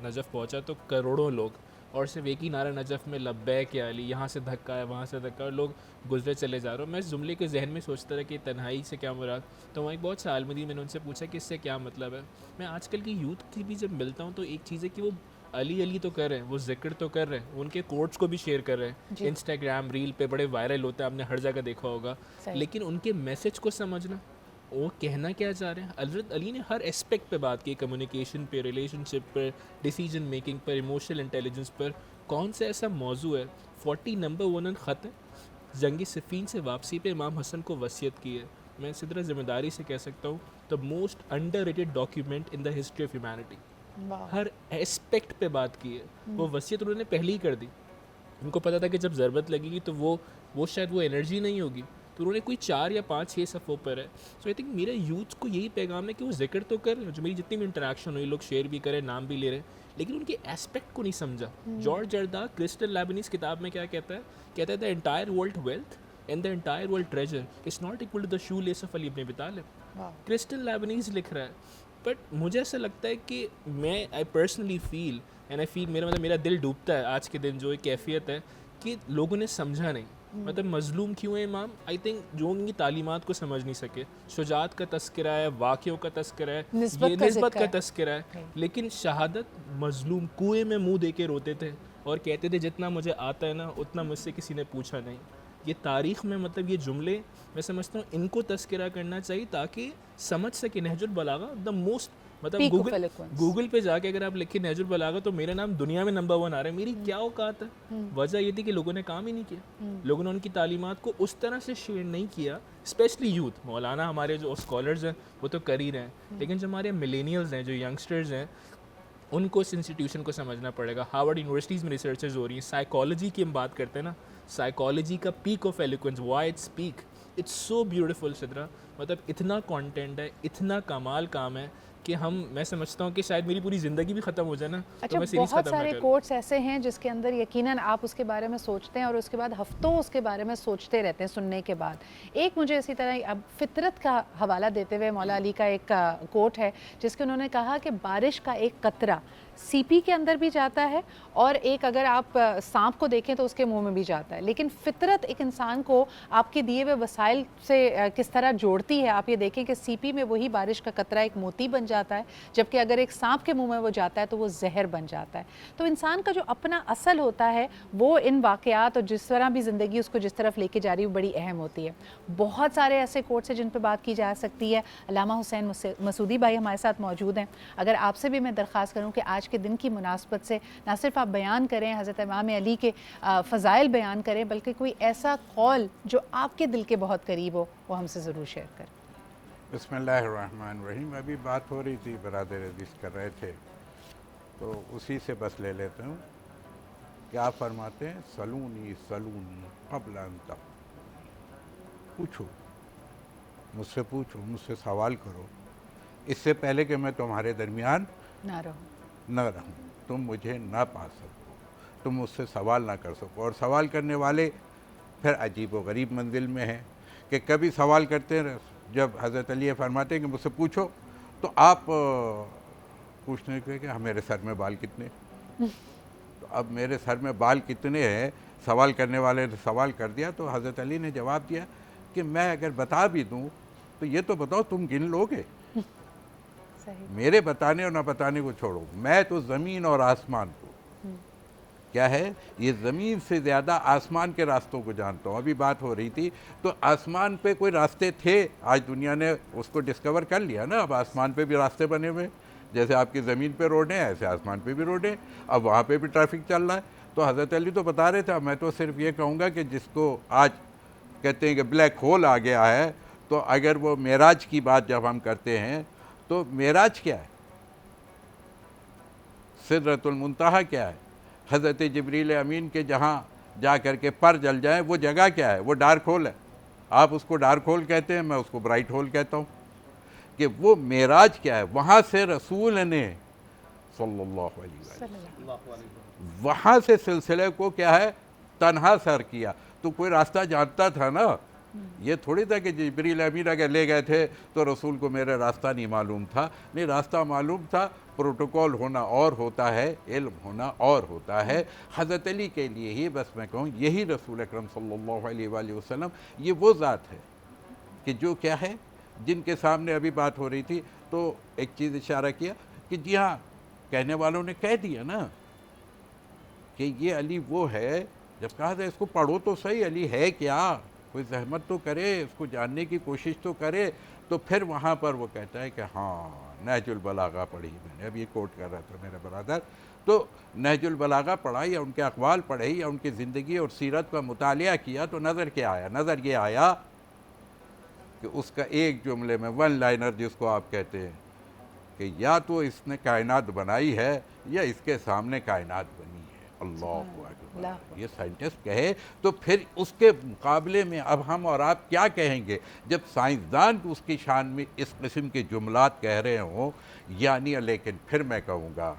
نجف پہنچا تو کروڑوں لوگ, اور صرف ایک ہی نعرہ نجف میں لبیک یا علی, یہاں سے دھکا ہے وہاں سے دھکا, اور لوگ گزرے چلے جا رہے ہوں. میں اس جملے کے ذہن میں سوچتا رہا کہ تنہائی سے کیا مراد. تو وہاں ایک بہت سے عالم دین, میں نے ان سے پوچھا کہ اس سے کیا مطلب ہے. میں آج کل کی یوتھ کی بھی جب ملتا ہوں تو ایک چیز ہے کہ وہ علی علی تو کر رہے ہیں, وہ ذکر تو کر رہے ہیں, ان کے کوٹس کو بھی شیئر کر رہے ہیں, انسٹاگرام ریل پہ بڑے وائرل ہوتا ہے, آپ نے ہر جگہ دیکھا ہوگا, لیکن ان کے میسج کو سمجھنا, وہ کہنا کیا چاہ رہے ہیں. حضرت علی نے ہر اسپیکٹ پہ بات کی, کمیونیکیشن پہ, ریلیشن شپ پر, ڈیسیجن میکنگ پر, ایموشنل انٹیلیجنس پر. کون سا ایسا موضوع ہے, 40 نمبر 1 خط ہے, جنگ صفین سے واپسی پہ امام حسن کو وصیت کی ہے. میں اسی طرح ذمہ داری سے کہہ سکتا ہوں the most under rated document in the history of humanity. Hare aspect پہ بات کی ہے. وہ وصیت انہوں نے پہلے ہی کر دی. ان کو پتا تھا کہ جب ضرورت لگے گی تو وہ شاید وہ انرجی نہیں ہوگی, تو انہوں نے کوئی 4 یا 5 6 صفحوں پر ہے. سو آئی تھنک میرا یوتھ کو یہی پیغام ہے کہ وہ ذکر تو کر, جو میری جتنی بھی انٹریکشن ہوئی, لوگ شیئر بھی کریں, نام بھی لے رہے ہیں, لیکن ان کے اسپیکٹ کو نہیں سمجھا. جارج جردا کرسٹل لیبنیز کتاب میں کیا کہتا ہے the entire world wealth and the entire world treasure is not equal to the shoelace of Ali ibn Abi طالب. کرسٹل لیبنیز لکھ رہا ہے. بٹ مجھے ایسا لگتا ہے کہ میں آئی پرسنلی فیل میرا دل ڈوبتا ہے آج کے دن, جو ایک کیفیت ہے کہ لوگوں نے سمجھا نہیں. مطلب مظلوم کیوں ہے امام؟ آئی تھنک جو ان کی تعلیمات کو سمجھ نہیں سکے. شجاعت کا تذکرہ ہے, واقعوں کا تذکرہ ہے, یہ نسبت کا تذکرہ ہے, لیکن شہادت مظلوم کنویں میں منہ دے کے روتے تھے اور کہتے تھے جتنا مجھے آتا ہے نا اتنا مجھ سے کسی نے پوچھا نہیں. یہ تاریخ میں مطلب یہ جملے میں سمجھتا ہوں ان کو تذکرہ کرنا چاہیے تاکہ سمجھ سکے. نہج البلاغہ دا موسٹ, مطلب گوگل پہ جا کے اگر آپ لکھیں نہج البلاغہ تو میرا نام دنیا میں نمبر 1 آ رہا ہے. میری کیا اوقات ہے؟ وجہ یہ تھی کہ لوگوں نے کام ہی نہیں کیا, لوگوں نے ان کی تعلیمات کو اس طرح سے شیئر نہیں کیا. اسپیشلی یوتھ, مولانا ہمارے جو اسکالرز ہیں وہ تو کر ہی رہے ہیں, لیکن جو ہمارے ملینیلز ہیں, جو ینگسٹرز ہیں, ان کو اس انسٹیٹیوشن کو سمجھنا پڑے گا. ہارورڈ یونیورسٹیز میں ریسرچز ہو رہی ہیں. سائیکالوجی کی ہم بات کرتے ہیں نا, سائیکالوجی کا peak of eloquence, why it speak, it's so beautiful. Sadra مطلب اتنا کانٹینٹ ہے, اتنا کمال کام ہے کہ میں سمجھتا ہوں کہ شاید میری پوری زندگی بھی ختم ہو جائے نا تو میں سیریز ختم نہ کروں.
بہت سارے کوٹس ایسے ہیں جس کے اندر یقیناً آپ اس کے بارے میں سوچتے ہیں اور اس کے بعد ہفتوں اس کے بارے میں سوچتے رہتے ہیں سننے کے بعد. ایک مجھے اسی طرح اب فطرت کا حوالہ دیتے ہوئے مولا علی کا ایک کوٹ ہے جس کے انہوں نے کہا کہ بارش کا ایک قطرہ سی پی کے اندر بھی جاتا ہے, اور ایک اگر آپ سانپ کو دیکھیں تو اس کے منہ میں بھی جاتا ہے, لیکن فطرت ایک انسان کو آپ کے دیے ہوئے وسائل سے کس طرح جوڑتی ہے. آپ یہ دیکھیں کہ سی پی میں وہی بارش کا قطرہ ایک موتی بن جاتا ہے، جبکہ اگر ایک سانپ کے منہ میں وہ جاتا ہے تو وہ زہر بن جاتا ہے۔ تو انسان کا جو اپنا اصل ہوتا ہے وہ ان واقعات اور جس طرح بھی زندگی اس کو جس طرف لے کے جا رہی ہے وہ بڑی اہم ہوتی ہے۔ بہت سارے ایسے کوٹس ہیں جن پہ بات کی جا سکتی ہے۔ علامہ حسین مسعودی بھائی ہمارے ساتھ موجود ہیں۔ اگر آپ سے بھی میں درخواست کروں کہ آج کے دن کی مناسبت سے نہ صرف آپ بیان کریں حضرت امام علی کے فضائل بیان کریں، بلکہ کوئی ایسا قول جو آپ کے دل کے بہت قریب ہو وہ ہم سے ضرور شیئر کریں۔
بسم اللہ الرحمن الرحیم۔ ابھی بات ہو رہی تھی، برادر عزیز کر رہے تھے، تو اسی سے بس لے لیتا ہوں۔ کیا فرماتے ہیں؟ سلونی سلونی قبل ان تقولوا، پوچھو مجھ سے، پوچھو مجھ سے، سوال کرو اس سے پہلے کہ میں تمہارے درمیان
نہ
رہوں، تم مجھے نہ پا سکو، تم مجھ سے سوال نہ کر سکو۔ اور سوال کرنے والے پھر عجیب و غریب منزل میں ہیں کہ کبھی سوال کرتے ہیں، جب حضرت علی فرماتے ہیں کہ مجھ سے پوچھو، تو آپ پوچھنے کے کہ میرے سر میں بال کتنے، تو اب میرے سر میں بال کتنے ہیں، سوال کرنے والے نے سوال کر دیا، تو حضرت علی نے جواب دیا کہ میں اگر بتا بھی دوں تو یہ تو بتاؤ تم گن لو گے؟ میرے بتانے اور نہ بتانے کو چھوڑو، میں تو زمین اور آسمان کو، کیا ہے یہ زمین سے زیادہ آسمان کے راستوں کو جانتا ہوں۔ ابھی بات ہو رہی تھی تو آسمان پہ کوئی راستے تھے، آج دنیا نے اس کو ڈسکور کر لیا نا، اب آسمان پہ بھی راستے بنے ہوئے، جیسے آپ کی زمین پہ روڈ ہیں ایسے آسمان پہ بھی روڈ ہیں، اب وہاں پہ بھی ٹریفک چل رہا ہے۔ تو حضرت علی تو بتا رہے تھے، میں تو صرف یہ کہوں گا کہ جس کو آج کہتے ہیں کہ بلیک ہول آ گیا ہے، تو اگر وہ معراج کی بات جب ہم کرتے ہیں تو معراج کیا ہے، سدرۃ المنتہا کیا ہے، حضرت جبریل امین کے جہاں جا کر کے پر جل جائیں وہ جگہ کیا ہے، وہ ڈارک ہول ہے۔ آپ اس کو ڈارک ہول کہتے ہیں، میں اس کو برائٹ ہول کہتا ہوں، کہ وہ معراج کیا ہے، وہاں سے رسول نے صلی اللہ علیہ وسلم وہاں سے سلسلے کو کیا ہے تنہا سر کیا۔ تو کوئی راستہ جانتا تھا نا، یہ تھوڑی تھا کہ جبریل امین اگر لے گئے تھے تو رسول کو میرا راستہ نہیں معلوم تھا، نہیں راستہ معلوم تھا۔ پروٹوکول ہونا اور ہوتا ہے، علم ہونا اور ہوتا ہے۔ حضرت علی کے لیے ہی بس میں کہوں، یہی رسول اکرم صلی اللہ علیہ وآلہ وسلم، یہ وہ ذات ہے کہ جو کیا ہے، جن کے سامنے ابھی بات ہو رہی تھی تو ایک چیز اشارہ کیا کہ جی ہاں، کہنے والوں نے کہہ دیا نا کہ یہ علی وہ ہے، جب کہا تھا اس کو پڑھو تو صحیح، علی ہے کیا، کوئی زحمت تو کرے، اس کو جاننے کی کوشش تو کرے، تو پھر وہاں پر وہ کہتا ہے کہ ہاں نہج البلاغہ پڑھی میں نے، اب یہ کوٹ کر رہا تھا میرا برادر، تو نہج البلاغہ پڑھا یا ان کے اقوال پڑھے یا ان کی زندگی اور سیرت کا مطالعہ کیا تو نظر کیا آیا؟ نظر یہ آیا کہ اس کا ایک جملے میں ون لائنر جس کو آپ کہتے ہیں کہ یا تو اس نے کائنات بنائی ہے یا اس کے سامنے کائنات بنی ہے۔ اللہ اکبر، یہ سائنٹسٹ کہے تو پھر اس کے مقابلے میں اب ہم اور آپ کیا کہیں گے جب سائنسدان اس کی شان میں اس قسم کے جملات کہہ رہے ہوں؟ یعنی لیکن پھر میں کہوں گا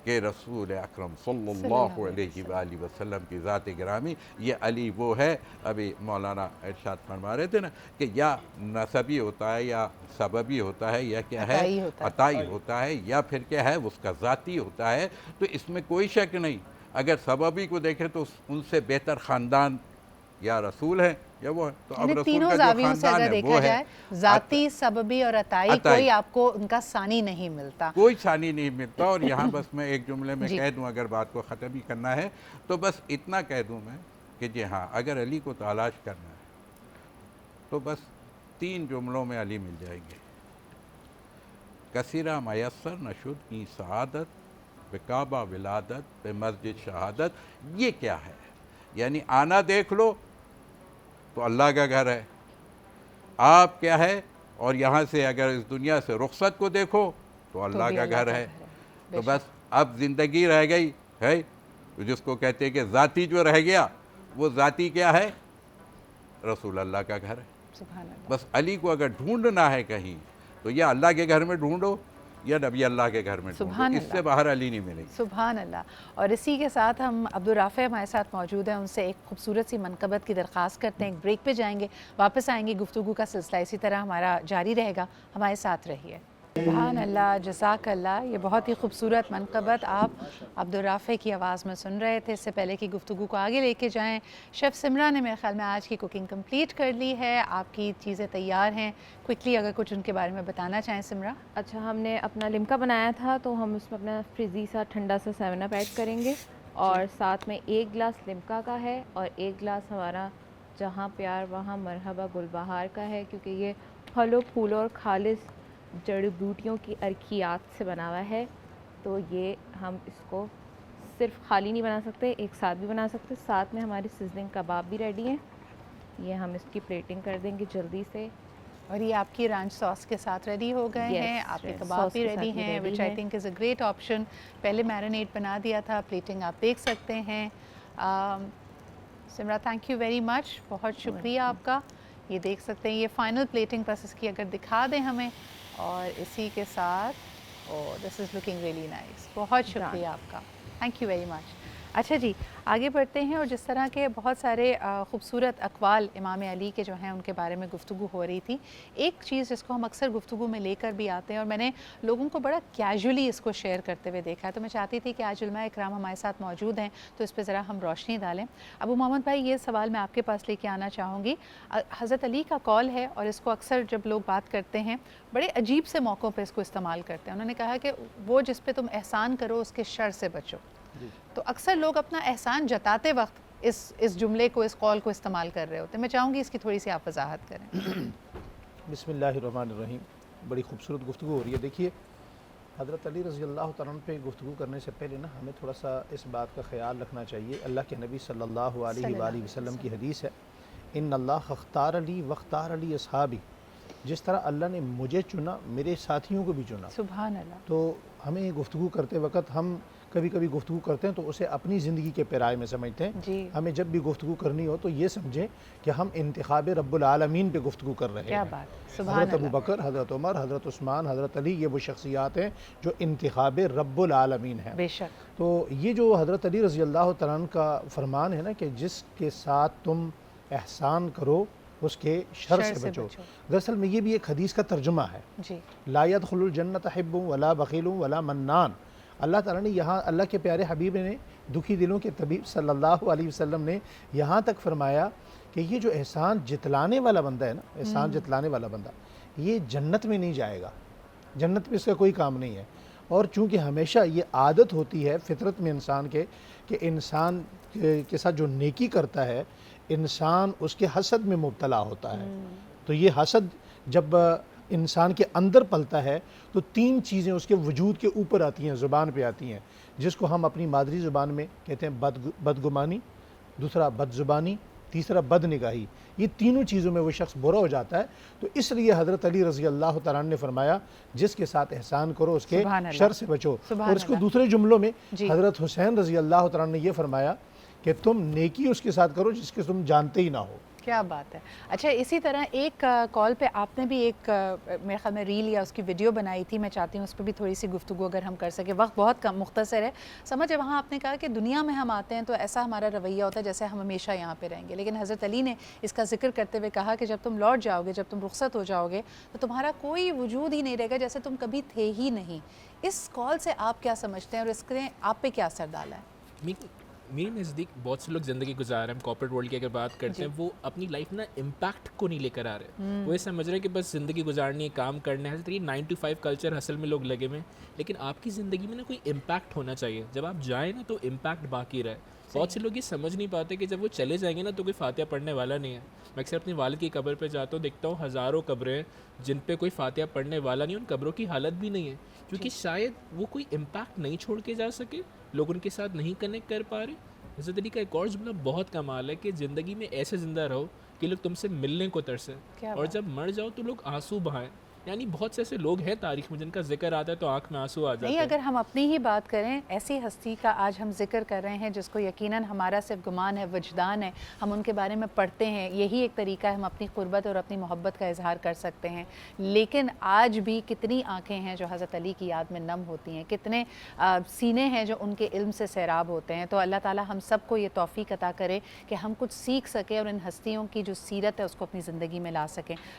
کہ رسول اکرم صلی اللہ علیہ وآلہ وسلم کی ذات گرامی، یہ علی وہ ہے، ابھی مولانا ارشاد فرما رہے تھے نا کہ یا نسبی ہوتا ہے یا سببی ہوتا ہے یا کیا ہے عطائی ہوتا ہے یا پھر کیا ہے اس کا ذاتی ہوتا ہے۔ تو اس میں کوئی شک نہیں، اگر سببی کو دیکھیں تو ان سے بہتر خاندان یا رسول ہیں یا وہ ہے، تو اب رسول
تینوں
کا جو
زاویوں سے
خاندان
اگر
ہے
دیکھا
وہ ہے
جائے، ذاتی، سببی اور عطائی، کوئی آپ کو ان کا ثانی نہیں ملتا،
کوئی ثانی نہیں ملتا۔ اور یہاں بس میں ایک جملے میں کہہ دوں، اگر بات کو ختم ہی کرنا ہے تو بس اتنا کہہ دوں میں کہ جی ہاں، اگر علی کو تلاش کرنا ہے تو بس 3 جملوں میں علی مل جائیں گے۔ کثیرہ میسر نشد کی سعادت، بکعبہ ولادت، بمسجد شہادت۔ یہ کیا ہے؟ یعنی آنا دیکھ لو تو اللہ کا گھر ہے، آپ کیا ہے، اور یہاں سے اگر اس دنیا سے رخصت کو دیکھو تو اللہ کا گھر ہے۔ تو بس اب زندگی رہ گئی ہے جس کو کہتے ہیں کہ ذاتی جو رہ گیا، وہ ذاتی کیا ہے؟ رسول اللہ کا گھر ہے۔ بس علی کو اگر ڈھونڈنا ہے کہیں تو یا اللہ کے گھر میں ڈھونڈو یا نبی اللہ کے گھر میں ڈھونڈو، اس سے باہر علی نہیں ملے گی۔
سبحان اللہ۔ اور اسی کے ساتھ ہم عبدالرافع ہمارے ساتھ موجود ہیں، ان سے ایک خوبصورت سی منقبت کی درخواست کرتے ہیں، ایک بریک پہ جائیں گے، واپس آئیں گے، گفتگو کا سلسلہ اسی طرح ہمارا جاری رہے گا، ہمارے ساتھ رہیے۔ سبحان اللہ، جزاک اللہ. یہ بہت ہی خوبصورت منقبت آپ عبدالرافع کی آواز میں سن رہے تھے. اس سے پہلے کی گفتگو کو آگے لے کے جائیں، شیف سمرا نے میرے خیال میں آج کی کوکنگ کمپلیٹ کر لی ہے. آپ کی چیزیں تیار ہیں، کوئکلی اگر کچھ ان کے بارے میں بتانا چاہیں سمرا.
اچھا، ہم نے اپنا لمکا بنایا تھا تو ہم اس میں اپنا فریزی سا ٹھنڈا سا 7 اپ ایڈ کریں گے، اور ساتھ میں 1 گلاس لمکا کا ہے اور 1 گلاس ہمارا جہاں پیار وہاں مرحبا گل بہار کا ہے، کیونکہ یہ پھلوں پھولوں اور خالص جڑی بوٹیوں کی ارکیات سے بنا ہوا ہے. تو یہ ہم اس کو صرف خالی نہیں بنا سکتے، ایک ساتھ بھی بنا سکتے. ساتھ میں ہمارے سیزننگ کباب بھی ریڈی ہیں، یہ ہم اس کی پلیٹنگ کر دیں گے جلدی سے.
اور یہ آپ کی رانچ ساس کے ساتھ ریڈی ہو گئے ہیں. آپ کے کباب بھی ریڈی ہیں، which I think is a great option. پہلے میرینیٹ بنا دیا تھا، پلیٹنگ آپ دیکھ سکتے ہیں. سمرا تھینک یو ویری مچ، بہت شکریہ آپ کا. یہ دیکھ سکتے ہیں، یہ فائنل پلیٹنگ بس اس کی اگر دکھا دیں ہمیں، اور اسی کے ساتھ دس از لکنگ ریئلی نائس. بہت شکریہ آپ کا، تھینک یو ویری مچ. اچھا جی، آگے بڑھتے ہیں. اور جس طرح کے بہت سارے خوبصورت اقوال امام علی کے جو ہیں ان کے بارے میں گفتگو ہو رہی تھی، ایک چیز جس کو ہم اکثر گفتگو میں لے کر بھی آتے ہیں اور میں نے لوگوں کو بڑا کیجولی اس کو شیئر کرتے ہوئے دیکھا ہے، تو میں چاہتی تھی کہ آج علماء اکرام ہمارے ساتھ موجود ہیں تو اس پہ ذرا ہم روشنی ڈالیں. ابو محمد بھائی، یہ سوال میں آپ کے پاس لے کے آنا چاہوں گی. حضرت علی کا قول ہے، اور اس کو اکثر جب لوگ بات کرتے ہیں بڑے عجیب سے موقعوں پہ اس کو استعمال کرتے ہیں. انہوں نے کہا کہ وہ جس پہ تم احسان کرو اس کے شر سے بچو. تو اکثر لوگ اپنا احسان جتاتے وقت اس جملے کو، اس قول کو استعمال کر رہے ہوتے ہیں. میں چاہوں گی اس کی تھوڑی سی آپ وضاحت کریں.
بسم اللہ الرحمن الرحیم. بڑی خوبصورت گفتگو ہو رہی ہے. دیکھیے، حضرت علی رضی اللہ تعالیٰ عنہ پہ گفتگو کرنے سے پہلے نا ہمیں تھوڑا سا اس بات کا خیال رکھنا چاہیے. اللہ کے نبی صلی اللہ علیہ وآلہ وسلم کی حدیث ہے، ان اللہ اختار علی واختار علی اصحابی. جس طرح اللہ نے مجھے چنا، میرے ساتھیوں کو بھی چنا.
سبحان اللہ.
تو ہمیں گفتگو کرتے وقت ہم کبھی کبھی گفتگو کرتے ہیں تو اسے اپنی زندگی کے پیرائے میں سمجھتے ہیں.
جی.
ہمیں جب بھی گفتگو کرنی ہو تو یہ سمجھیں کہ ہم انتخاب رب العالمین پہ گفتگو کر رہے ہیں.
کیا بات، سبحان
حضرت
اللہ.
ابو بکر، حضرت عمر، حضرت عثمان، حضرت علی، یہ وہ شخصیات ہیں جو انتخاب رب العالمین ہیں.
بے شک.
تو یہ جو حضرت علی رضی اللہ تعالیٰ عنہ کا فرمان ہے نا کہ جس کے ساتھ تم احسان کرو اس کے شر سے بچو، دراصل میں یہ بھی ایک حدیث کا ترجمہ ہے.
جی.
لا يدخل الجنت حب ولا بخیل ولا منان. اللہ تعالیٰ نے یہاں، اللہ کے پیارے حبیب نے، دکھی دلوں کے طبیب صلی اللہ علیہ وسلم نے یہاں تک فرمایا کہ یہ جو احسان جتلانے والا بندہ ہے نا، احسان جتلانے والا بندہ، یہ جنت میں نہیں جائے گا، جنت میں اس کا کوئی کام نہیں ہے. اور چونکہ ہمیشہ یہ عادت ہوتی ہے فطرت میں انسان کے کہ انسان کے ساتھ جو نیکی کرتا ہے انسان اس کے حسد میں مبتلا ہوتا ہے. تو یہ حسد جب انسان کے اندر پلتا ہے تو 3 چیزیں اس کے وجود کے اوپر آتی ہیں، زبان پہ آتی ہیں، جس کو ہم اپنی مادری زبان میں کہتے ہیں بدگمانی، دوسرا بد زبانی، تیسرا بد نگاہی. یہ تینوں چیزوں میں وہ شخص برا ہو جاتا ہے. تو اس لیے حضرت علی رضی اللہ تعالیٰ عنہ نے فرمایا جس کے ساتھ احسان کرو اس کے شر سے بچو. اور اس کو دوسرے جملوں میں حضرت حسین رضی اللہ تعالیٰ عنہ نے یہ فرمایا کہ تم نیکی اس کے ساتھ کرو جس کے تم جانتے ہی نہ ہو.
کیا بات ہے. اچھا، اسی طرح ایک کال پہ آپ نے بھی ایک میرے خیال میں ریل یا اس کی ویڈیو بنائی تھی. میں چاہتی ہوں اس پہ بھی تھوڑی سی گفتگو اگر ہم کر سکیں. وقت بہت کم مختصر ہے. سمجھے وہاں آپ نے کہا کہ دنیا میں ہم آتے ہیں تو ایسا ہمارا رویہ ہوتا ہے جیسے ہم ہمیشہ یہاں پہ رہیں گے، لیکن حضرت علی نے اس کا ذکر کرتے ہوئے کہا کہ جب تم لوٹ جاؤ گے، جب تم رخصت ہو جاؤ گے تو تمہارا کوئی وجود ہی نہیں رہے گا، جیسے تم کبھی تھے ہی نہیں. اس کال سے آپ کیا سمجھتے ہیں اور اس نے آپ پہ کیا اثر ڈالا ہے؟
میرے نزدیک بہت سے لوگ زندگی گزار رہے ہیں، کارپوریٹ ورلڈ کی اگر بات کرتے ہیں، وہ اپنی لائف نا امپیکٹ کو نہیں لے کر آ رہے. وہ یہ سمجھ رہے ہیں کہ بس زندگی گزارنی ہے، کام کرنا ہے. یہ 9 to 5 کلچر حاصل میں لوگ لگے ہوئے ہیں، لیکن آپ کی زندگی میں نا کوئی امپیکٹ ہونا چاہیے. جب آپ جائیں نا تو امپیکٹ باقی رہے. بہت سے لوگ یہ سمجھ نہیں پاتے کہ جب وہ چلے جائیں گے نا تو کوئی فاتحہ پڑھنے والا نہیں ہے. میں اکثر اپنی والد کی قبر پہ جاتا ہوں، دیکھتا ہوں ہزاروں قبریں جن پہ کوئی فاتحہ پڑھنے والا نہیں. ان قبروں کی حالت بھی نہیں ہے کیونکہ شاید وہ کوئی امپیکٹ نہیں چھوڑ کے جا سکے، لوگ ان کے ساتھ نہیں کنیکٹ کر پا رہے. حضرت علی کا ایک اور جملہ بہت کمال ہے کہ زندگی میں ایسے زندہ رہو کہ لوگ تم سے ملنے کو ترسیں، اور جب مر جاؤ تو لوگ آنسو بہائیں. یعنی بہت سے ایسے لوگ ہیں تاریخ میں جن کا ذکر آتا ہے تو آنکھ میں آنسو آ جاتے ہیں.
نہیں، اگر ہم اپنی ہی بات کریں، ایسی ہستی کا آج ہم ذکر کر رہے ہیں جس کو یقیناً ہمارا صرف گمان ہے، وجدان ہے، ہم ان کے بارے میں پڑھتے ہیں، یہی ایک طریقہ ہے ہم اپنی قربت اور اپنی محبت کا اظہار کر سکتے ہیں. لیکن آج بھی کتنی آنکھیں ہیں جو حضرت علی کی یاد میں نم ہوتی ہیں، کتنے سینے ہیں جو ان کے علم سے سیراب ہوتے ہیں. تو اللہ تعالیٰ ہم سب کو یہ توفیق عطا کرے کہ ہم کچھ سیکھ سکیں اور ان ہستیوں کی جو سیرت ہے اس کو اپنی زندگی میں لا سکیں.